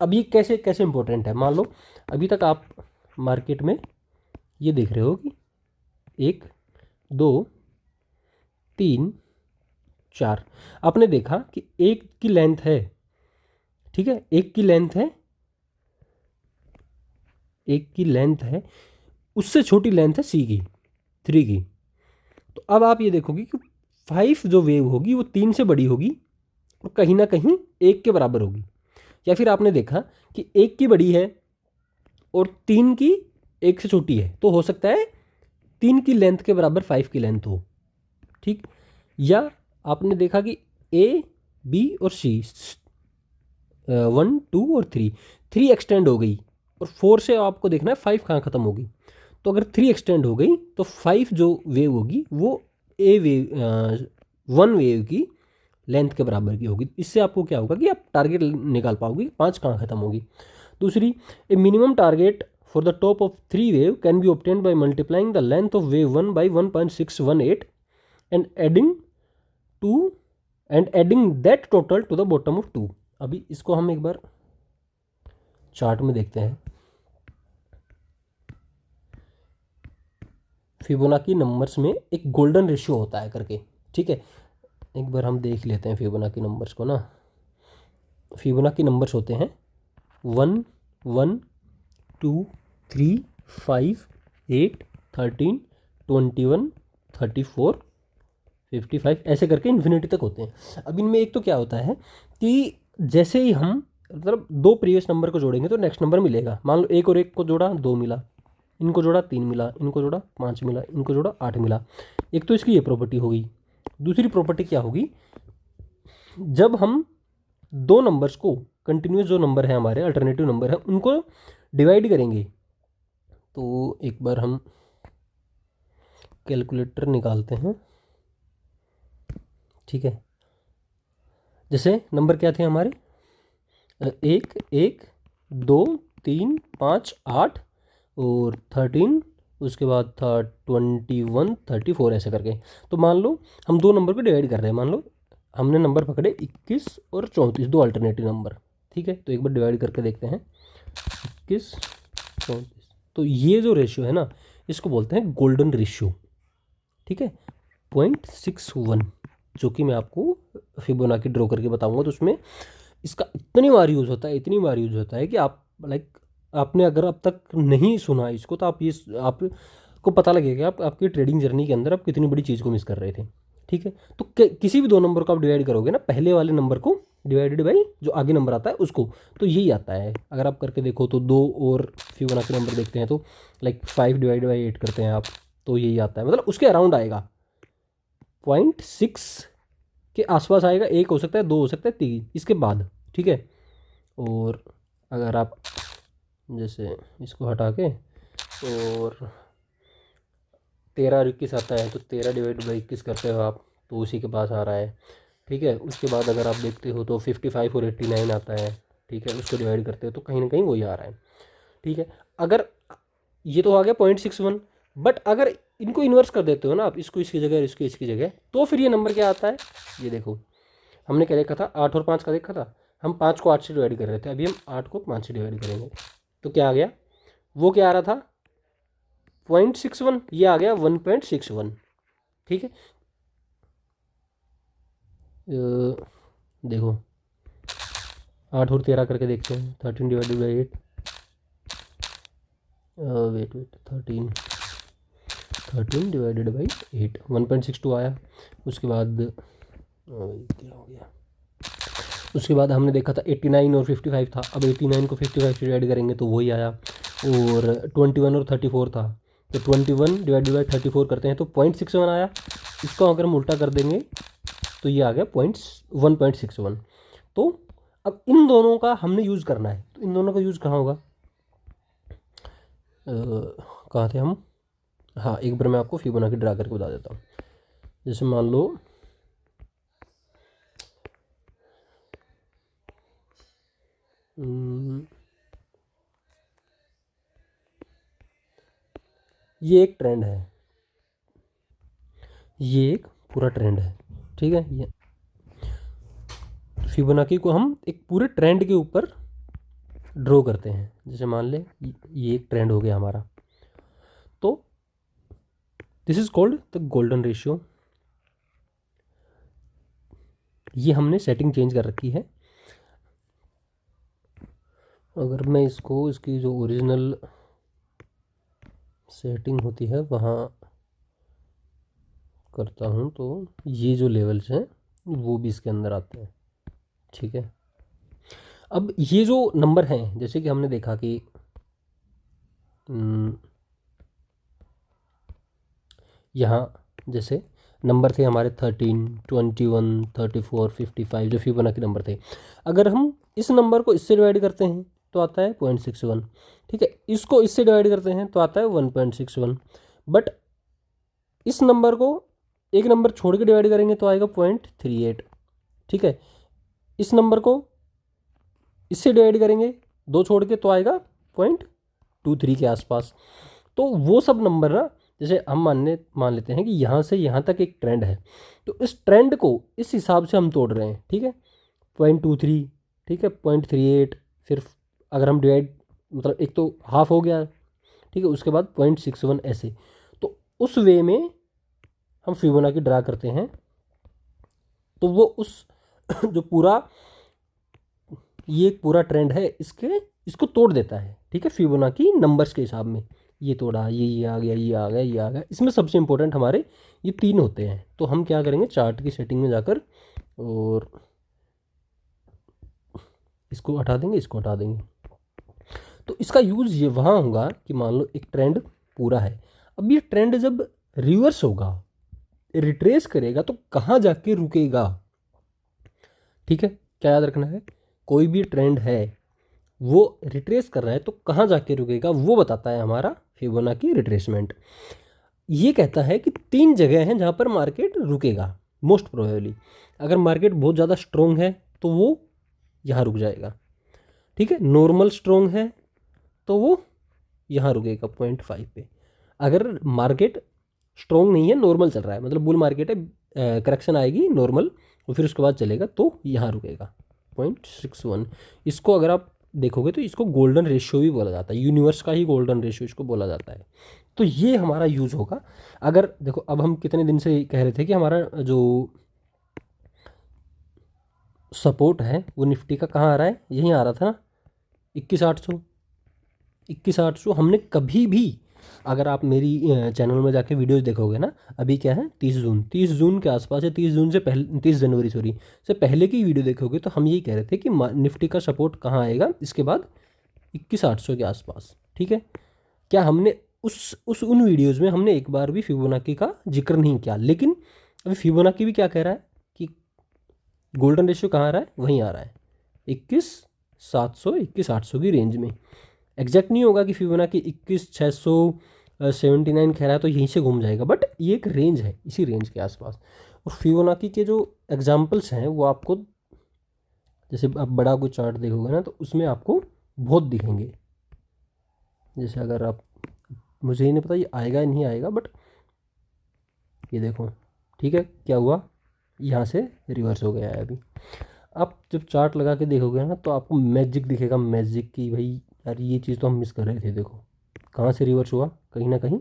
अब ये कैसे कैसे इंपॉर्टेंट है, मान लो अभी तक आप मार्केट में ये देख रहे हो कि 1 2 3 4, आपने देखा कि एक की लेंथ है, ठीक है, एक की लेंथ है, उससे छोटी लेंथ है सी की, 3 की। तो अब आप ये देखोगे कि 5 जो वेव होगी वो 3 से बड़ी होगी और कहीं ना कहीं 1 के बराबर होगी। या फिर आपने देखा कि 1 की बड़ी है और 3 की 1 से छोटी है, तो हो सकता है 3 की लेंथ के बराबर 5 की लेंथ हो। ठीक, या आपने देखा कि ए बी और सी 1 2 और 3 एक्सटेंड हो गई और 4 से आपको देखना है 5 कहाँ ख़त्म होगी। तो अगर 3 एक्सटेंड हो गई तो 5 जो वेव होगी वो ए वेव 1 वेव की लेंथ के बराबर की होगी। इससे आपको क्या होगा कि आप टारगेट निकाल पाओगे 5 कहाँ ख़त्म होगी। दूसरी, ए minimum target for the top of 3 wave can be obtained by multiplying the length of wave 1 by 1.618 and adding that total two the bottom of 2। अभी इसको हम एक बार चार्ट में देखते हैं। फिबोनाची नंबर्स में एक गोल्डन रेशियो होता है करके, ठीक है, एक बार हम देख लेते हैं फिबोनाची नंबर्स को ना। फिबोनाची नंबर्स होते हैं 1 1 2 3 5 8 13 21 34 55 ऐसे करके इन्फिनिटी तक होते हैं। अब इनमें एक तो क्या होता है कि जैसे ही हम मतलब 2 प्रीवियस नंबर को जोड़ेंगे तो नेक्स्ट नंबर मिलेगा। मान लो 1 और 1 को जोड़ा 2 मिला, इनको जोड़ा 3 मिला, इनको जोड़ा 5 मिला, इनको जोड़ा 8 मिला। एक तो इसकी ये प्रॉपर्टी होगी। दूसरी प्रॉपर्टी क्या होगी, जब हम 2 नंबर्स को, कंटिन्यूस जो नंबर है हमारे अल्टरनेटिव नंबर है, उनको डिवाइड करेंगे। तो एक बार हम कैलकुलेटर निकालते हैं। ठीक है, जैसे नंबर क्या थे हमारे, 1 1 2 3 5 8 और 13, उसके बाद था 21 34 ऐसे करके। तो मान लो हम 2 नंबर को डिवाइड कर रहे हैं, मान लो हमने नंबर पकड़े 21 और 34, 2 अल्टरनेटिव नंबर। ठीक है, तो एक बार डिवाइड करके देखते हैं 21 34। तो ये जो रेशियो है ना, इसको बोलते हैं गोल्डन रेशियो। ठीक है, 0.61, जो कि मैं आपको फिबोनाची ड्रॉ करके बताऊंगा। तो उसमें इसका इतनी बार यूज़ होता है, इतनी बार यूज़ होता है कि आप लाइक आपने अगर अब तक नहीं सुना इसको तो आपको पता लगेगा आप आपकी ट्रेडिंग जर्नी के अंदर आप कितनी बड़ी चीज़ को मिस कर रहे थे। ठीक है, तो किसी भी 2 नंबर को आप डिवाइड करोगे ना, पहले वाले नंबर को डिवाइडेड बाई जो आगे नंबर आता है उसको, तो यही आता है। अगर आप करके देखो तो 2 और फिबोनाची नंबर देखते हैं तो लाइक 5 डिवाइड बाई 8 करते हैं आप, तो यही आता है, मतलब उसके अराउंड आएगा, 0.6 के आसपास आएगा। 1 हो सकता है, 2 हो सकता है, 3 इसके बाद। ठीक है, और अगर आप जैसे इसको हटा के और 13 और 21 आता है तो 13 डिवाइड बाई 21 करते हो आप, तो उसी के पास आ रहा है। ठीक है, उसके बाद अगर आप देखते हो तो 55 और 89 आता है। ठीक है, उसको डिवाइड करते हो तो कहीं ना कहीं वही आ रहा है। ठीक है, अगर ये तो आ गया 0.61, बट अगर इनको इन्वर्स कर देते हो ना आप, इसको इसकी जगह, इसको इसकी जगह, तो फिर ये नंबर क्या आता है, ये देखो। हमने क्या देखा था, 8 और 5 का देखा था, हम 5 को 8 से डिवाइड कर रहे थे, अभी हम 8 को 5 से डिवाइड करेंगे तो क्या आ गया, वो क्या आ रहा था 0.61, ये आ गया 1.61। ठीक है, देखो 8 और 13 करके देखते हैं, 13 divided by 8, wait 13 13 divided by 8, 1.62 आया। उसके बाद क्या हो गया, उसके बाद हमने देखा था 89 और 55 था। अब 89 को 55 से डिवाइड करेंगे तो वही आया। और 21 और 34 था, तो 21 डिवाइडेड बाई 34 करते हैं तो 0.61 आया। इसको अगर हम उल्टा कर देंगे तो ये आ गया 1.61। तो अब इन दोनों का हमने यूज़ करना है, तो इन दोनों का यूज़ कहाँ होगा, कहाँ थे हम, हाँ एक बार मैं आपको फिबोनाची ड्रा करके बता देता हूँ। जैसे मान लो ये एक ट्रेंड है, ये एक पूरा ट्रेंड है, ठीक है। ये फिबोनाची को हम एक पूरे ट्रेंड के ऊपर ड्रॉ करते हैं। जैसे मान ले ये एक ट्रेंड हो गया हमारा, तो this is called the golden ratio. ये हमने सेटिंग चेंज कर रखी है। अगर मैं इसको, इसकी जो ओरिजिनल सेटिंग होती है वहाँ करता हूँ तो ये जो लेवल्स हैं वो भी इसके अंदर आते हैं, ठीक है। अब ये जो नंबर हैं, जैसे कि हमने देखा कि यहाँ जैसे नंबर थे हमारे 13, 21, 34, 55 जो फिबोनाची नंबर थे। अगर हम इस नंबर को इससे डिवाइड करते हैं तो आता है 0.61, ठीक है। इसको इससे डिवाइड करते हैं तो आता है 1.61। बट इस नंबर को एक नंबर छोड़ के डिवाइड करेंगे तो आएगा 0.38, ठीक है। इस नंबर को इससे डिवाइड करेंगे दो छोड़ के तो आएगा 0.23 के आसपास। तो वो सब नंबर ना, जैसे हम मान लेते हैं कि यहाँ से यहाँ तक एक ट्रेंड है, तो इस ट्रेंड को इस हिसाब से हम तोड़ रहे हैं, ठीक है। 0.23, ठीक है, 0.38, फिर अगर हम डिवाइड मतलब एक तो हाफ हो गया, ठीक है, उसके बाद 0.61 ऐसे। तो उस वे में हम फिबोनाची ड्रा करते हैं, तो वो उस जो पूरा ये एक पूरा ट्रेंड है इसको तोड़ देता है, ठीक है, फिबोनाची नंबर्स के हिसाब में। ये तोड़ा, ये आ गया, ये आ गया, ये आ गया। इसमें सबसे इंपॉर्टेंट हमारे ये तीन होते हैं। तो हम क्या करेंगे, चार्ट की सेटिंग में जाकर और इसको हटा देंगे, इसको हटा देंगे। तो इसका यूज़ ये वहाँ होगा कि मान लो एक ट्रेंड पूरा है। अब ये ट्रेंड जब रिवर्स होगा, रिट्रेस करेगा, तो कहाँ जाके रुकेगा, ठीक है। क्या याद रखना है, कोई भी ट्रेंड है वो रिट्रेस कर रहा है तो कहाँ जाके रुकेगा वो बताता है हमारा फिबोनाची रिट्रेसमेंट। ये कहता है कि तीन जगह हैं जहाँ पर मार्केट रुकेगा मोस्ट प्रोबेबली। अगर मार्केट बहुत ज़्यादा स्ट्रोंग है तो वो यहाँ रुक जाएगा, ठीक है। नॉर्मल स्ट्रोंग है तो वो यहाँ रुकेगा 0.5 पे। अगर मार्केट स्ट्रोंग नहीं है, नॉर्मल चल रहा है, मतलब बुल मार्केट है, करेक्शन आएगी नॉर्मल और फिर उसके बाद चलेगा तो यहाँ रुकेगा 0.61। इसको अगर आप देखोगे तो इसको गोल्डन रेशियो भी बोला जाता है, यूनिवर्स का ही गोल्डन रेशियो इसको बोला जाता है। तो ये हमारा यूज़ होगा। अगर देखो, अब हम कितने दिन से कह रहे थे कि हमारा जो सपोर्ट है वो निफ्टी का कहाँ आ रहा है, यहीं आ रहा था ना, 21,800। 21,800 हमने कभी भी, अगर आप मेरी चैनल में जाके वीडियोस देखोगे ना, अभी क्या है 30 जून के आसपास है, 30 जून से पहले, 30 जनवरी सॉरी से पहले की वीडियो देखोगे तो हम यही कह रहे थे कि निफ्टी का सपोर्ट कहाँ आएगा, इसके बाद 21,800 के आसपास, ठीक है। क्या हमने उस उन वीडियोज़ में हमने एक बार भी फिबोनाची का जिक्र नहीं किया, लेकिन अभी फिबोनाची भी क्या कह रहा है कि गोल्डन रेशियो कहाँ आ रहा है, वहीं आ रहा है 21,700 21,800 की रेंज में। एग्जैक्ट नहीं होगा कि फिबोनाची 21,679 कह रहा है तो यहीं से घूम जाएगा, बट ये एक रेंज है, इसी रेंज के आसपास। और फिबोनाची के जो एग्जांपल्स हैं वो आपको, जैसे आप बड़ा कोई चार्ट देखोगे ना तो उसमें आपको बहुत दिखेंगे। जैसे अगर आप, मुझे ही नहीं पता ये आएगा या नहीं आएगा, बट ये देखो, ठीक है, क्या हुआ, यहाँ से रिवर्स हो गया है। अभी आप जब चार्ट लगा के देखोगे ना तो आपको मैजिक दिखेगा, मैजिक की भाई यार ये चीज़ तो हम मिस कर रहे थे। देखो कहाँ से रिवर्स हुआ, कहीं ना कहीं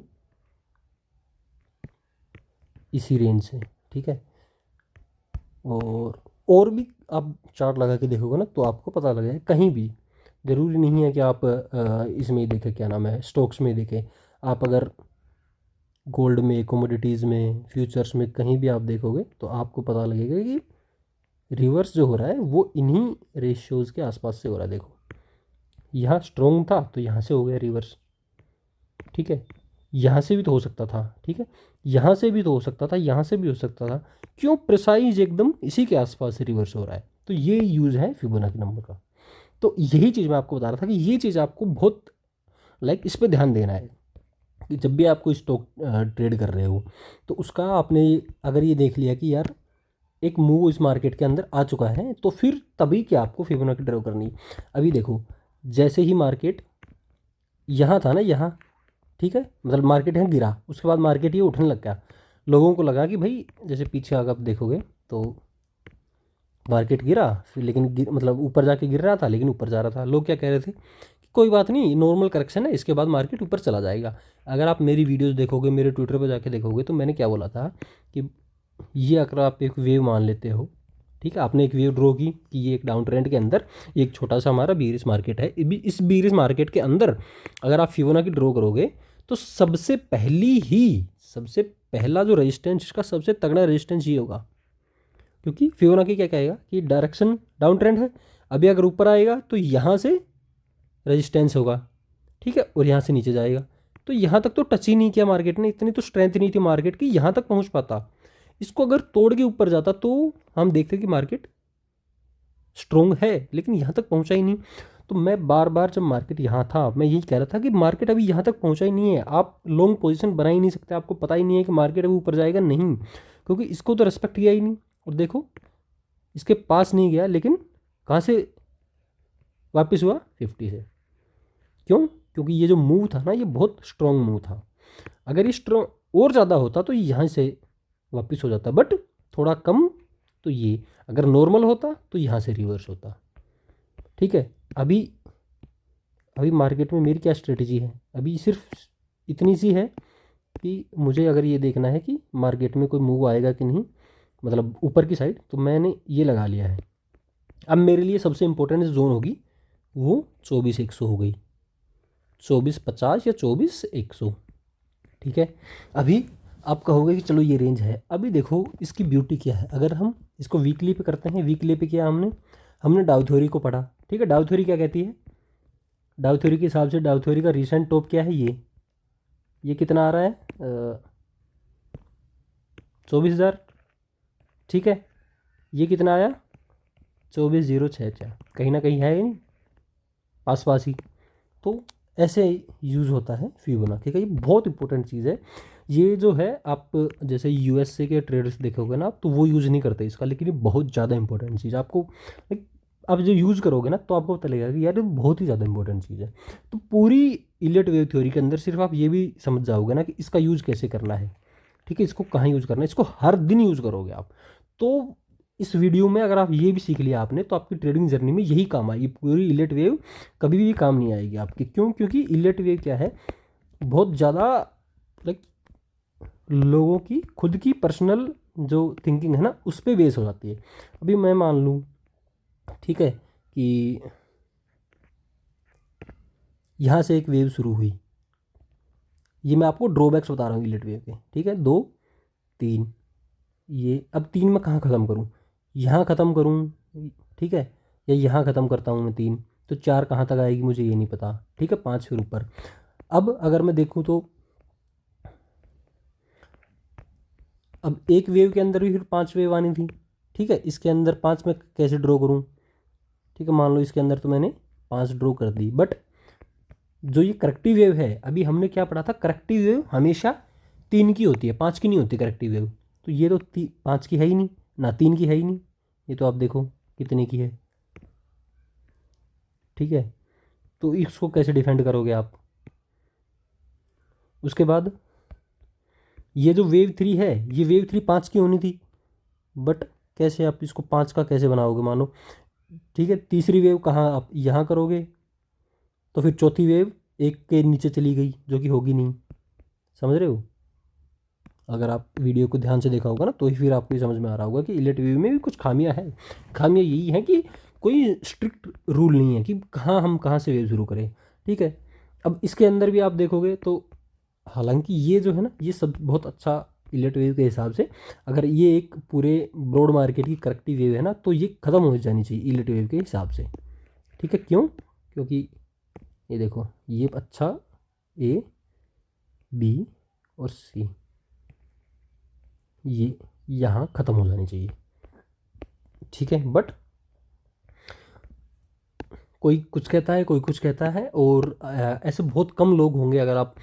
इसी रेंज से, ठीक है। और भी आप चार्ट लगा के देखोगे ना तो आपको पता लगेगा, कहीं भी ज़रूरी नहीं है कि आप इसमें ही देखें, क्या नाम है, स्टॉक्स में देखें। आप अगर गोल्ड में, कमोडिटीज़ में, फ्यूचर्स में, कहीं भी आप देखोगे तो आपको पता लगेगा कि रिवर्स जो हो रहा है वो इन्हीं रेशियोज़ के आसपास से हो रहा है। देखो यहाँ स्ट्रोंग था तो यहाँ से हो गया रिवर्स, ठीक है, यहाँ से भी तो हो सकता था, ठीक है, यहाँ से भी तो हो सकता था, यहाँ से भी हो सकता था, क्यों प्रिसाइज एकदम इसी के आसपास से रिवर्स हो रहा है। तो ये यूज़ है फिबोनाची नंबर का। तो यही चीज़ मैं आपको बता रहा था कि ये चीज़ आपको बहुत इस पर ध्यान देना है कि जब भी आप कोई स्टॉक ट्रेड कर रहे हो तो उसका आपने अगर ये देख लिया कि यार एक मूव इस मार्केट के अंदर आ चुका है, तो फिर तभी क्या आपको फिबोनाची ड्रॉ करनी। अभी देखो जैसे ही मार्केट यहाँ था ना, यहाँ, ठीक है, मतलब मार्केट यहाँ गिरा, उसके बाद मार्केट ये उठने लग गया, लोगों को लगा कि भाई, जैसे पीछे अगर आप देखोगे तो मार्केट गिरा, फिर लेकिन मतलब ऊपर जाके गिर रहा था लेकिन ऊपर जा रहा था, लोग क्या कह रहे थे कि कोई बात नहीं, नॉर्मल करेक्शन है, इसके बाद मार्केट ऊपर चला जाएगा। अगर आप मेरी वीडियोस देखोगे, मेरे ट्विटर पर जाके देखोगे तो मैंने क्या बोला था कि ये अगर आप एक वेव मान लेते हो, ठीक है, आपने एक वेव ड्रॉ की कि ये एक डाउन ट्रेंड के अंदर एक छोटा सा हमारा बीरिश मार्केट है, इस बीरिश मार्केट के अंदर अगर आप फिबोनाची ड्रॉ करोगे तो सबसे पहला जो रेजिस्टेंस, इसका सबसे तगड़ा रेजिस्टेंस ये होगा, क्योंकि फिबोनाची क्या कहेगा कि डायरेक्शन डाउन ट्रेंड है, अभी अगर ऊपर आएगा तो यहाँ से रेजिस्टेंस होगा, ठीक है, और यहाँ से नीचे जाएगा। तो यहाँ तक तो टच ही नहीं किया मार्केट ने, इतनी तो स्ट्रेंथ नहीं थी मार्केट की यहाँ तक पहुँच पाता। इसको अगर तोड़ के ऊपर जाता तो हम देखते कि मार्केट स्ट्रोंग है, लेकिन यहाँ तक पहुँचा ही नहीं। तो मैं बार बार जब मार्केट यहाँ था मैं यही कह रहा था कि मार्केट अभी यहाँ तक पहुँचा ही नहीं है, आप लॉन्ग पोजीशन बना ही नहीं सकते, आपको पता ही नहीं है कि मार्केट अभी ऊपर जाएगा नहीं, क्योंकि इसको तो रेस्पेक्ट किया ही नहीं। और देखो इसके पास नहीं गया, लेकिन कहाँ से वापस हुआ, 50 से। क्यों? क्योंकि ये जो मूव था ना, ये बहुत स्ट्रॉन्ग मूव था। अगर ये स्ट्रॉन्ग और ज़्यादा होता तो यहाँ से वापस हो जाता, बट थोड़ा कम, तो ये अगर नॉर्मल होता तो यहाँ से रिवर्स होता, ठीक है। अभी अभी मार्केट में मेरी क्या स्ट्रेटजी है, अभी सिर्फ इतनी सी है कि मुझे अगर ये देखना है कि मार्केट में कोई मूव आएगा कि नहीं, मतलब ऊपर की साइड, तो मैंने ये लगा लिया है। अब मेरे लिए सबसे इम्पोर्टेंट जोन होगी वो 24,100 हो गई, 24,50 या 24,100, ठीक है। अभी आप कहोगे कि चलो ये रेंज है, अभी देखो इसकी ब्यूटी क्या है। अगर हम इसको वीकली पे करते हैं, वीकली पे किया हमने डाउ थ्योरी को पढ़ा, ठीक है। डाउ थ्योरी क्या कहती है, डाउ थ्योरी के हिसाब से डाउ थ्योरी का रिसेंट टॉप क्या है, ये कितना आ रहा है, 24,000, ठीक है। ये कितना आया, 24,064, कहीं ना कहीं है, नहीं पास पास ही। तो ऐसे यूज़ होता है फिबोनाची का, ये बहुत इंपॉर्टेंट चीज़ है। ये जो है आप जैसे यूएसए के ट्रेडर्स देखोगे ना, तो वो यूज़ नहीं करते इसका, लेकिन ये बहुत ज़्यादा इंपॉर्टेंट चीज़ आपको, आप जो यूज़ करोगे ना तो आपको पता लगेगा कि यार ये बहुत ही ज़्यादा इंपॉर्टेंट चीज़ है। तो पूरी इलियट वेव थ्योरी के अंदर सिर्फ आप ये भी समझ जाओगे ना कि इसका यूज़ कैसे करना है, ठीक है, इसको कहाँ यूज़ करना है, इसको हर दिन यूज़ करोगे आप। तो इस वीडियो में अगर आप ये भी सीख लिया आपने, तो आपकी ट्रेडिंग जर्नी में यही काम आएगी, पूरी इलियट वेव कभी भी काम नहीं आएगी आपकी। क्यों? क्योंकि इलियट वेव क्या है, बहुत ज़्यादा लाइक लोगों की खुद की पर्सनल जो थिंकिंग है ना, उस पर बेस हो जाती है। अभी मैं मान लूँ, ठीक है, कि यहाँ से एक वेव शुरू हुई, ये मैं आपको ड्रॉबैक्स बता रहा हूँ इलियट वेव के, ठीक है, 2 3, ये अब 3 मैं कहाँ ख़त्म करूँ, यहाँ ख़त्म करूँ, ठीक है, या यहाँ ख़त्म करता हूँ मैं 3, तो 4 कहाँ तक आएगी मुझे ये नहीं पता, ठीक है, 5 फिर ऊपर। अब अगर मैं देखूँ तो अब एक वेव के अंदर भी फिर 5 वेव आनी थी, ठीक है, इसके अंदर 5 मैं कैसे ड्रॉ करूँ, ठीक है, मान लो इसके अंदर तो मैंने 5 ड्रॉ कर दी, बट जो ये करेक्टिव वेव है, अभी हमने क्या पढ़ा था, करेक्टिव वेव हमेशा 3 की होती है, 5 की नहीं होती करेक्टिव वेव। तो ये तो 5 की है ही नहीं ना, 3 की है ही नहीं, ये तो आप देखो कितने की है, ठीक है। तो इसको कैसे डिफेंड करोगे आप। उसके बाद ये जो वेव 3 है, ये वेव 3 5 की होनी थी, बट कैसे आप इसको 5 का कैसे बनाओगे, मानो, ठीक है। तीसरी वेव कहाँ आप यहाँ करोगे, तो फिर चौथी वेव 1 के नीचे चली गई, जो कि होगी नहीं, समझ रहे हो। अगर आप वीडियो को ध्यान से देखा होगा ना, तो ही फिर आपको ये समझ में आ रहा होगा कि इलियट वेव में भी कुछ खामियां हैं। खामियां यही हैं कि कोई स्ट्रिक्ट रूल नहीं है कि कहाँ से वेव शुरू करें, ठीक है। अब इसके अंदर भी आप देखोगे तो हालांकि ये जो है ना, ये सब बहुत अच्छा इलेक्ट्रिक वेव के हिसाब से, अगर ये एक पूरे ब्रॉड मार्केट की करेक्टिव वेव है ना, तो ये ख़त्म हो जानी चाहिए इलेक्ट्रिक वेव के हिसाब से। ठीक है, क्यों? क्योंकि ये देखो, ये अच्छा ए बी और सी, ये यहाँ ख़त्म हो जानी चाहिए। ठीक है, बट कोई कुछ कहता है, कोई कुछ कहता है, और ऐसे बहुत कम लोग होंगे, अगर आप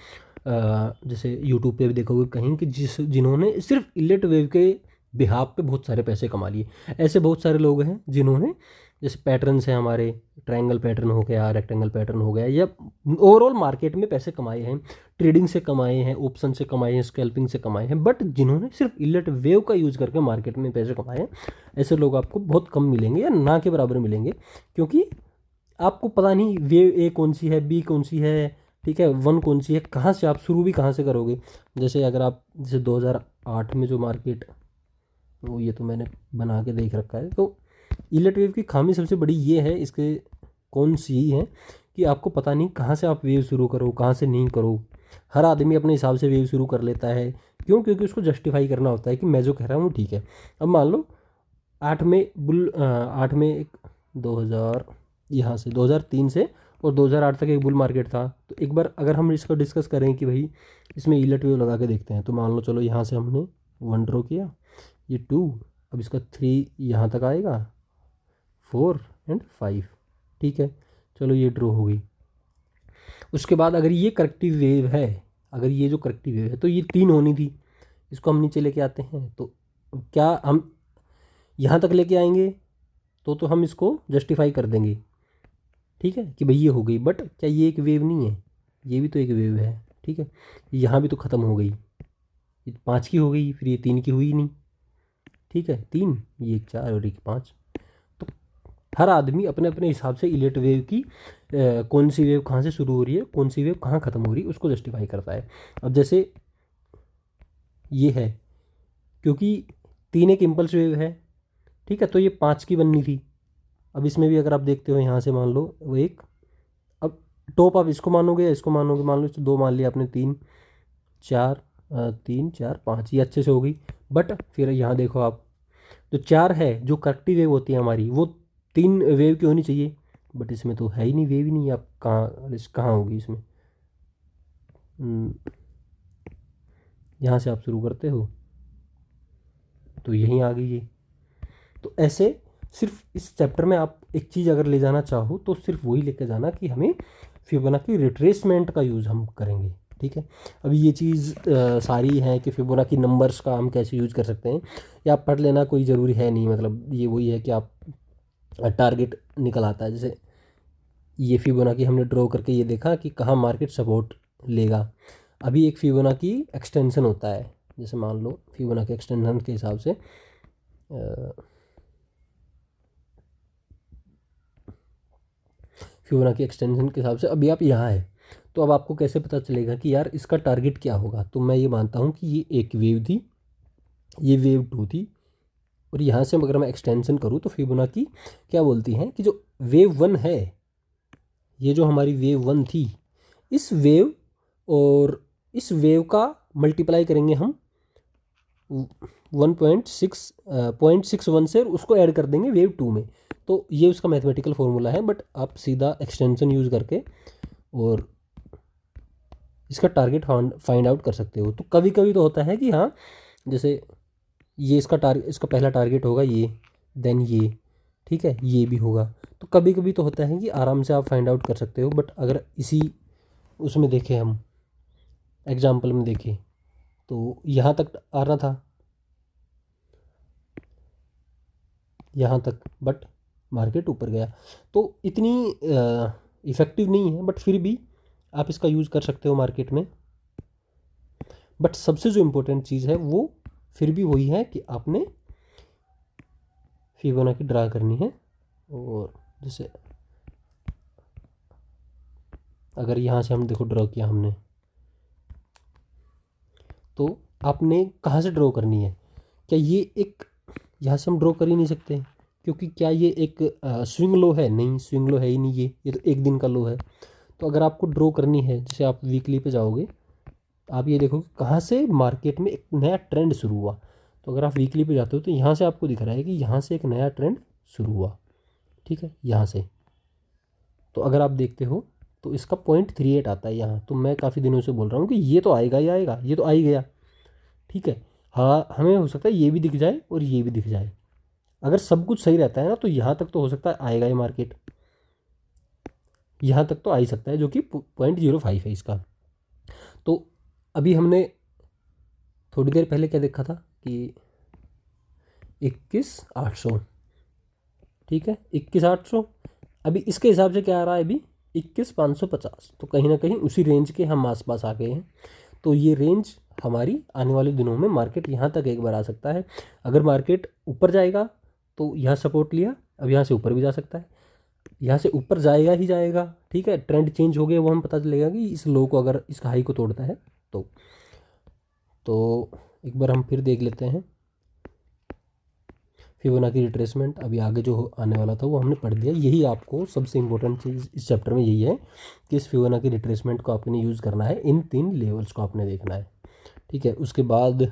जैसे यूट्यूब पे भी देखोगे कहीं कि जिन्होंने सिर्फ इलेक्ट वेव के बिहाफ पे बहुत सारे पैसे कमा लिए। ऐसे बहुत सारे लोग हैं जिन्होंने, जैसे पैटर्न्स हैं हमारे, ट्रायंगल पैटर्न हो गया, रेक्टेंगल पैटर्न हो गया, या ओवरऑल मार्केट में पैसे कमाए हैं, ट्रेडिंग से कमाए हैं, ऑप्शन से कमाए हैं, स्कैल्पिंग से कमाए हैं, बट जिन्होंने सिर्फ इलेक्ट वेव का यूज़ करके मार्केट में पैसे कमाए हैं, ऐसे लोग आपको बहुत कम मिलेंगे या ना के बराबर मिलेंगे। क्योंकि आपको पता नहीं वेव ए कौन सी है, बी कौन सी है, ठीक है, वन कौन सी है, कहाँ से आप शुरू भी कहाँ से करोगे। जैसे अगर आप, जैसे 2008 में जो मार्केट, वो ये तो मैंने बना के देख रखा है। तो इलेक्ट वेव की खामी सबसे बड़ी ये है, इसके कौन सी ही है कि आपको पता नहीं कहाँ से आप वेव शुरू करो, कहाँ से नहीं करो। हर आदमी अपने हिसाब से वेव शुरू कर लेता है। क्यों? क्योंकि उसको जस्टिफाई करना होता है कि मैं जो कह रहा हूँ वो ठीक है। अब मान लो 8 में एक 2000, यहाँ से 2003 से और 2008 तक एक बुल मार्केट था। तो एक बार अगर हम इसको डिस्कस करें कि भाई इसमें इलेक्ट वेव लगा के देखते हैं, तो मान लो चलो यहाँ से हमने 1 ड्रॉ किया, ये 2, अब इसका 3 यहाँ तक आएगा, 4 एंड 5। ठीक है, चलो ये ड्रॉ हो गई। उसके बाद अगर ये करेक्टिव वेव है, अगर ये जो करेक्टिव वेव है, तो ये 3 होनी थी, इसको हम नीचे लेके आते हैं। तो अब क्या हम यहाँ तक लेके आएंगे, तो हम इसको जस्टिफाई कर देंगे, ठीक है, कि भाई ये हो गई। बट क्या ये एक वेव नहीं है? ये भी तो एक वेव है। ठीक है, यहाँ भी तो ख़त्म हो गई, ये 5 की हो गई, फिर ये 3 की हुई नहीं। ठीक है, 3, ये 4 और एक 5। तो हर आदमी अपने अपने हिसाब से इलेक्ट वेव की कौन सी वेव कहाँ से शुरू हो रही है, कौन सी वेव कहाँ ख़त्म हो रही है, उसको जस्टिफाई करता है। अब जैसे ये है, क्योंकि 3 एक इम्पल्स वेव है, ठीक है, तो ये 5 की बननी थी। अब इसमें भी अगर आप देखते हो, यहाँ से मान लो वो एक, अब टॉप आप इसको मानोगे या इसको मानोगे, मान लो इसको 2 मान लिया आपने, 3 4, 3 4 5, ये अच्छे से हो गई। बट फिर यहाँ देखो आप, जो 4 है, जो करेक्टिव वेव होती है हमारी, वो 3 वेव की होनी चाहिए, बट इसमें तो है ही नहीं, वेव ही नहीं है। आप कहाँ होगी इसमें? यहाँ से आप शुरू करते हो तो यहीं आ गई ये। तो ऐसे सिर्फ इस चैप्टर में आप एक चीज़ अगर ले जाना चाहो तो सिर्फ वही लेकर जाना कि हमें फिबोनाची रिट्रेसमेंट का यूज़ हम करेंगे। ठीक है, अभी ये चीज़ सारी है कि फिबोनाची नंबर्स का हम कैसे यूज़ कर सकते हैं, या आप पढ़ लेना कोई ज़रूरी है नहीं। मतलब ये वही है कि आप टारगेट निकल आता है। जैसे ये फिबोनाची हमने ड्रॉ करके ये देखा कि कहाँ मार्केट सपोर्ट लेगा। अभी एक फिबोनाची एक्सटेंशन होता है, जैसे मान लो फिबोनाची एक्सटेंशन के हिसाब से फिबोनाची एक्सटेंशन के हिसाब से अभी आप यहाँ है, तो अब आपको कैसे पता चलेगा कि यार इसका टारगेट क्या होगा? तो मैं ये मानता हूँ कि ये एक वेव थी, ये वेव 2 थी, और यहाँ से अगर मैं एक्सटेंशन करूँ तो फिबोनाची क्या बोलती हैं कि जो वेव 1 है, ये जो हमारी वेव 1 थी, इस वेव और इस वेव का मल्टीप्लाई करेंगे हम 1.61 से, उसको ऐड कर देंगे वेव 2 में। तो ये उसका मैथमेटिकल फॉर्मूला है। बट आप सीधा एक्सटेंशन यूज़ करके और इसका टारगेट फाइंड आउट कर सकते हो। तो कभी कभी तो होता है कि हाँ, जैसे ये इसका पहला टारगेट होगा ये, देन ये, ठीक है, ये भी होगा। तो कभी कभी तो होता है कि आराम से आप फाइंड आउट कर सकते हो। बट अगर इसी उसमें देखें, हम एग्जाम्पल में देखें, तो यहाँ तक आना था, यहाँ तक, बट मार्केट ऊपर गया। तो इतनी इफ़ेक्टिव नहीं है, बट फिर भी आप इसका यूज़ कर सकते हो मार्केट में। बट सबसे जो इम्पोर्टेंट चीज़ है वो फिर भी वही है कि आपने फिबोनाची ड्रा करनी है। और जैसे अगर यहाँ से हम देखो ड्रॉ किया हमने, तो आपने कहाँ से ड्रॉ करनी है? क्या ये एक, यहाँ से हम ड्रॉ कर ही नहीं सकते, क्योंकि क्या ये एक स्विंग लो है? नहीं, स्विंग लो है ही नहीं, ये तो एक दिन का लो है। तो अगर आपको ड्रॉ करनी है, जैसे आप वीकली पे जाओगे, आप ये देखो कि कहाँ से मार्केट में एक नया ट्रेंड शुरू हुआ। तो अगर आप वीकली पे जाते हो तो यहाँ से आपको दिख रहा है कि यहाँ से एक नया ट्रेंड शुरू हुआ, ठीक है, यहाँ से। तो अगर आप देखते हो तो इसका 0.38 आता है यहाँ। तो मैं काफ़ी दिनों से बोल रहा हूँ कि ये तो आएगा ही आएगा, ये तो आ ही गया, ठीक है। हाँ, हमें हो सकता है ये भी दिख जाए और ये भी दिख जाए। अगर सब कुछ सही रहता है ना तो यहाँ तक तो हो सकता है आएगा ही मार्केट, यहाँ तक तो आ ही सकता है, जो कि 0.05 है इसका। तो अभी हमने थोड़ी देर पहले क्या देखा था कि 21,800, ठीक है, 21,800। अभी इसके हिसाब से क्या आ रहा है, अभी 21,550। तो कहीं ना कहीं उसी रेंज के हम आसपास आ गए हैं। तो ये रेंज हमारी आने वाले दिनों में मार्केट यहाँ तक एक बार आ सकता है। अगर मार्केट ऊपर जाएगा तो यहाँ सपोर्ट लिया, अब यहाँ से ऊपर भी जा सकता है, यहाँ से ऊपर जाएगा ही जाएगा, ठीक है। ट्रेंड चेंज हो गया वो हम पता चलेगा कि इस लो को अगर इस हाई को तोड़ता है तो एक बार हम फिर देख लेते हैं फिबोनाची रिट्रेसमेंट। अभी आगे जो आने वाला था वो हमने पढ़ दिया। यही आपको सबसे इंपॉर्टेंट चीज़ इस चैप्टर में यही है कि इस फिबोनाची रिट्रेसमेंट को आपने यूज़ करना है, इन 3 लेवल्स को आपने देखना है, ठीक है। उसके बाद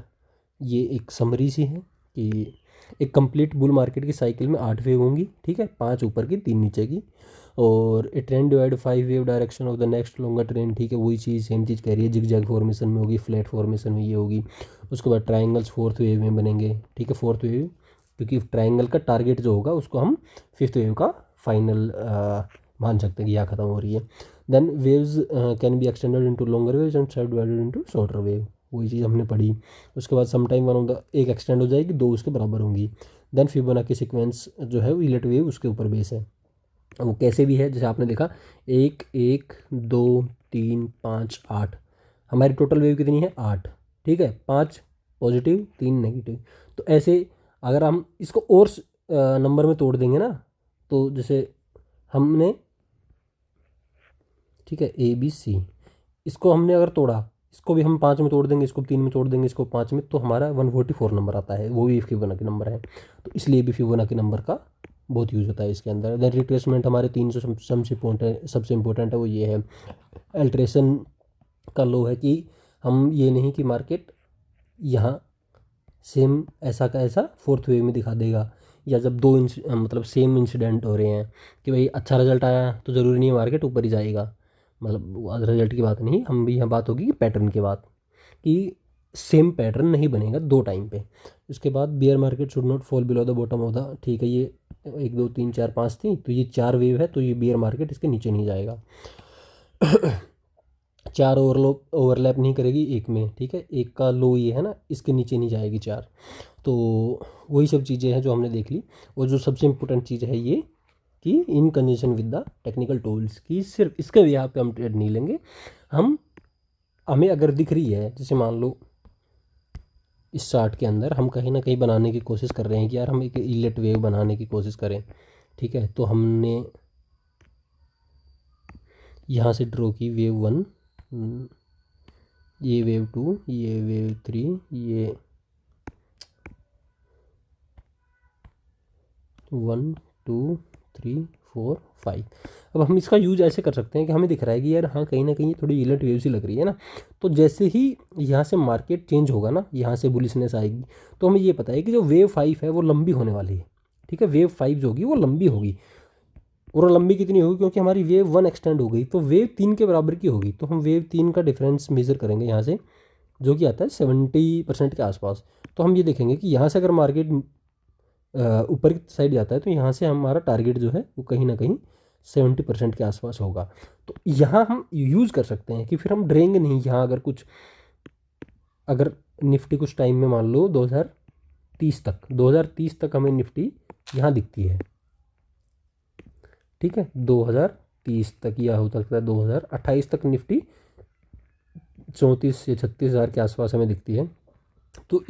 ये एक समरी सी है कि एक कंप्लीट बुल मार्केट की साइकिल में 8 वेव होंगी, ठीक है, 5 ऊपर की 3 नीचे की, और a trend divide 5 wave direction of the next longer trend, ठीक है, वही चीज़ सेम चीज़ कह रही है। जिग जैग फॉर्मेशन में होगी, फ्लैट फॉर्मेशन में ये होगी। उसके बाद ट्राइंगल्स 4th वेव में बनेंगे, ठीक है, 4th वेव, क्योंकि ट्राइंगल का टारगेट जो होगा उसको हम 5th वेव का फाइनल मान सकते हैं कि यहाँ खत्म हो रही है। Then waves can be extended into longer waves and subdivided into shorter wave, वही चीज़ हमने पढ़ी। उसके बाद समटाइम वन ऑफ द एक एक्सटेंड हो जाएगी, 2 उसके बराबर होंगी। देन फिबोनाची सीक्वेंस जो है वो इलेट वेव उसके ऊपर बेस है। वो कैसे भी है, जैसे आपने देखा 1 1 2 3 5 8, हमारी टोटल वेव कितनी है 8, ठीक है, 5 पॉजिटिव 3 नेगेटिव। तो ऐसे अगर हम इसको और नंबर में तोड़ देंगे ना, तो जैसे हमने, ठीक है, ए बी सी, इसको हमने अगर तोड़ा, इसको भी हम 5 में तोड़ देंगे, इसको 3 में तोड़ देंगे, इसको 5 में, तो हमारा 144 नंबर आता है, वो भी फिबोनाची नंबर है। तो इसलिए भी फिबोनाची नंबर का बहुत यूज़ होता है इसके अंदर। देन रिट्रेसमेंट हमारे 300 सबसे इम्पोर्टेंट है, वो ये है। अल्ट्रेशन का लो है कि हम ये नहीं कि मार्केट यहाँ सेम ऐसा का ऐसा 4th वेव में दिखा देगा, या जब मतलब सेम इंसिडेंट हो रहे हैं कि भाई अच्छा रिजल्ट आया तो ज़रूरी नहीं है मार्केट ऊपर ही जाएगा। मतलब रिजल्ट की बात नहीं, हम भी यहाँ बात होगी कि पैटर्न की बात, कि सेम पैटर्न नहीं बनेगा 2 टाइम पे। उसके बाद beer market should not fall below the bottom of the, ठीक है, ये 1 2 3 4 5 थी, तो ये 4 वेव है, तो ये बियर मार्केट इसके नीचे नहीं जाएगा। 4 ओवरलैप नहीं करेगी एक में, ठीक है, एक का लो ये है ना, इसके नीचे नहीं जाएगी 4। तो वही सब चीज़ें हैं जो हमने देख ली। और जो सबसे इम्पोर्टेंट चीज़ है ये कि in conjunction with the technical tools, की सिर्फ इसके भी यहाँ पे हम ट्रेड नहीं लेंगे। हमें अगर दिख रही है, जैसे मान लो इस चार्ट के अंदर हम कहीं ना कहीं बनाने की कोशिश कर रहे हैं कि यार हम एक इलेट वेव बनाने की कोशिश करें, ठीक है, तो हमने यहाँ से ड्रॉ की वेव 1, ये वेव 2, ये वेव 3, ये 1 2 3 4 5। अब हम इसका यूज ऐसे कर सकते हैं कि हमें दिख रहा है कि यार हाँ कहीं ना कहीं थोड़ी इलेट वेव सी लग रही है ना। तो जैसे ही यहाँ से मार्केट चेंज होगा ना, यहाँ से बुलिशनेस आएगी, तो हमें ये पता है कि जो वेव 5 है वो लंबी होने वाली है, ठीक है, वेव 5 जो होगी वो लंबी होगी। और लंबी कितनी होगी, क्योंकि हमारी वेव 1 एक्सटेंड हो गई, तो वेव 3 के बराबर की होगी। तो हम वेव 3 का डिफरेंस मेजर करेंगे यहाँ से, जो कि आता है 70% के आसपास। तो हम ये देखेंगे कि यहाँ से अगर मार्केट ऊपर की साइड जाता है तो यहाँ से हमारा टारगेट जो है वो कहीं ना कहीं 70% के आसपास होगा। तो यहाँ हम यूज़ कर सकते हैं कि फिर हम डरेंगे नहीं। यहाँ अगर निफ्टी कुछ टाइम में मान लो 2030 तक हमें निफ्टी यहाँ दिखती है, ठीक है, 2030 तक, या हो सकता है 2028 तक निफ्टी 34 या 36,000 के आसपास हमें दिखती है। तो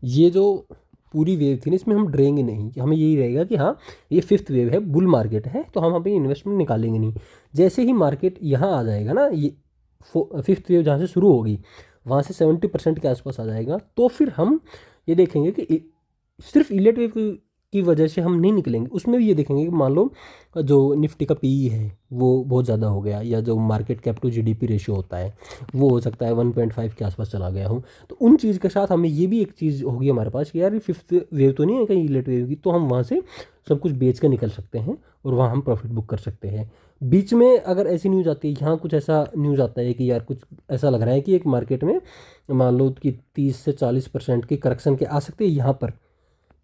ये जो पूरी वेव थी ना, इसमें हम डरेंगे नहीं, हमें यही रहेगा कि हाँ ये 5th वेव है, बुल मार्केट है, तो हम अपनी इन्वेस्टमेंट निकालेंगे नहीं। जैसे ही मार्केट यहाँ आ जाएगा ना, ये 5th वेव जहाँ से शुरू होगी वहाँ से 70% के आसपास आ जाएगा, तो फिर हम ये देखेंगे कि सिर्फ इलेट वेव की की वजह से हम नहीं निकलेंगे। उसमें भी ये देखेंगे कि मान लो जो निफ्टी का पीई है वो बहुत ज़्यादा हो गया, या जो market cap to GDP ratio होता है वो हो सकता है 1.5 के आसपास चला गया हो। तो उन चीज़ के साथ हमें ये भी एक चीज़ होगी हमारे पास कि यार फिफ्थ वेव तो नहीं है कहीं इलेट वेव की, तो हम वहाँ से सब कुछ बेच कर निकल सकते हैं और वहाँ हम प्रॉफिट बुक कर सकते हैं। बीच में अगर ऐसी न्यूज़ आती है, यहाँ कुछ ऐसा न्यूज़ आता है कि यार कुछ ऐसा लग रहा है कि एक मार्केट में मान लो कि 30 से 40% की करेक्शन के आ सकते हैं यहाँ पर,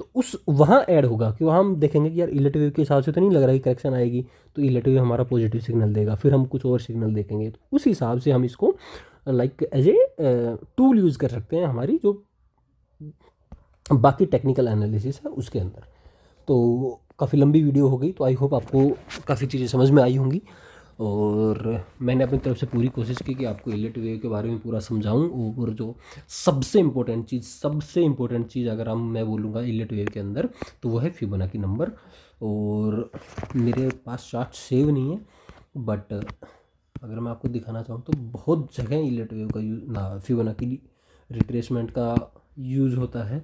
तो उस वहाँ ऐड होगा कि वहाँ हम देखेंगे कि यार इलेट वेव के हिसाब से तो नहीं लग रहा है कि करेक्शन आएगी, तो इलेट वेव हमारा पॉजिटिव सिग्नल देगा, फिर हम कुछ और सिग्नल देखेंगे। तो उस हिसाब से हम इसको like as a tool use कर सकते हैं हमारी जो बाकी टेक्निकल एनालिसिस है उसके अंदर। तो काफ़ी लंबी वीडियो हो गई, तो आई होप आपको काफ़ी चीज़ें समझ में आई होंगी, और मैंने अपनी तरफ से पूरी कोशिश की कि आपको इलेट वेव के बारे में पूरा समझाऊं। और जो सबसे इम्पोर्टेंट चीज़ अगर मैं बोलूँगा इलेट वेव के अंदर, तो वो है फिबोनाची नंबर। और मेरे पास चार्ट सेव नहीं है, बट अगर मैं आपको दिखाना चाहूँ तो बहुत जगह इलेट वेव का यूज ना फिबोनाची रिट्रेसमेंट का यूज़ होता है।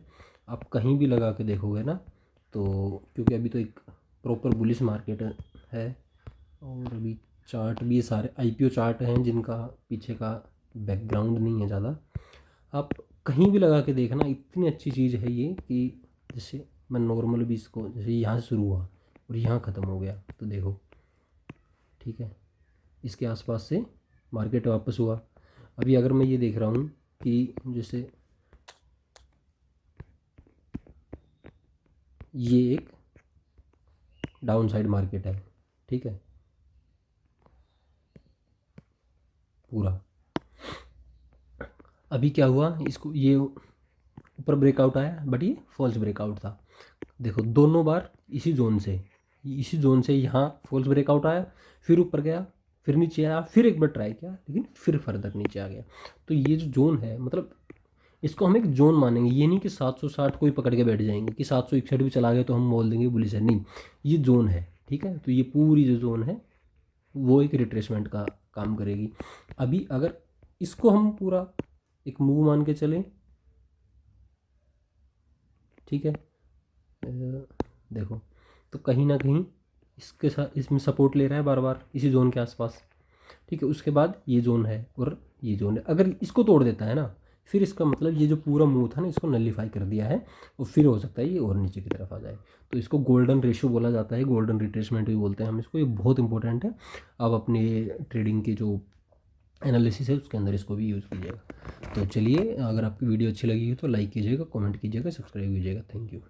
आप कहीं भी लगा के देखोगे ना, तो क्योंकि अभी तो एक प्रॉपर बुलिश मार्केट है, और अभी चार्ट भी सारे आईपीओ चार्ट हैं जिनका पीछे का बैकग्राउंड नहीं है ज़्यादा। आप कहीं भी लगा के देखना, इतनी अच्छी चीज़ है ये कि जैसे मैं नॉर्मल भी इसको, जैसे यहाँ से शुरू हुआ और यहाँ ख़त्म हो गया, तो देखो ठीक है, इसके आसपास से मार्केट वापस हुआ। अभी अगर मैं ये देख रहा हूँ कि जैसे ये एक डाउन साइड मार्केट है, ठीक है, पूरा अभी क्या हुआ, इसको ये ऊपर ब्रेकआउट आया, बट ये फॉल्स ब्रेकआउट था। देखो दोनों बार इसी जोन से यहाँ फॉल्स ब्रेकआउट आया, फिर ऊपर गया, फिर नीचे आया, फिर एक बार ट्राई किया, लेकिन फिर फर्दर नीचे आ गया। तो ये जो जोन है, मतलब इसको हम एक जोन मानेंगे, ये नहीं कि 760 कोई पकड़ के बैठ जाएंगे कि 761 भी चला गया तो हम बोल देंगे बुलिश है, नहीं, ये जोन है, ठीक है। तो ये पूरी जो जोन है वो एक रिट्रेसमेंट का काम करेगी। अभी अगर इसको हम पूरा एक मूव मान के चलें, ठीक है, देखो तो कहीं ना कहीं इसके साथ इसमें सपोर्ट ले रहा है बार बार इसी जोन के आसपास, ठीक है। उसके बाद ये जोन है और ये जोन है, अगर इसको तोड़ देता है ना, फिर इसका मतलब ये जो पूरा मूव था ना इसको नलीफाई कर दिया है, और फिर हो सकता है ये और नीचे की तरफ आ जाए। तो इसको गोल्डन रेशियो बोला जाता है, गोल्डन रिट्रेसमेंट भी बोलते हैं हम इसको, ये बहुत इंपॉर्टेंट है। आप अपने ट्रेडिंग की जो एनालिसिस है उसके अंदर इसको भी यूज़ कीजिएगा। तो चलिए, अगर आपकी वीडियो अच्छी लगी हो तो लाइक कीजिएगा, कमेंट कीजिएगा, सब्सक्राइब कीजिएगा। Thank you.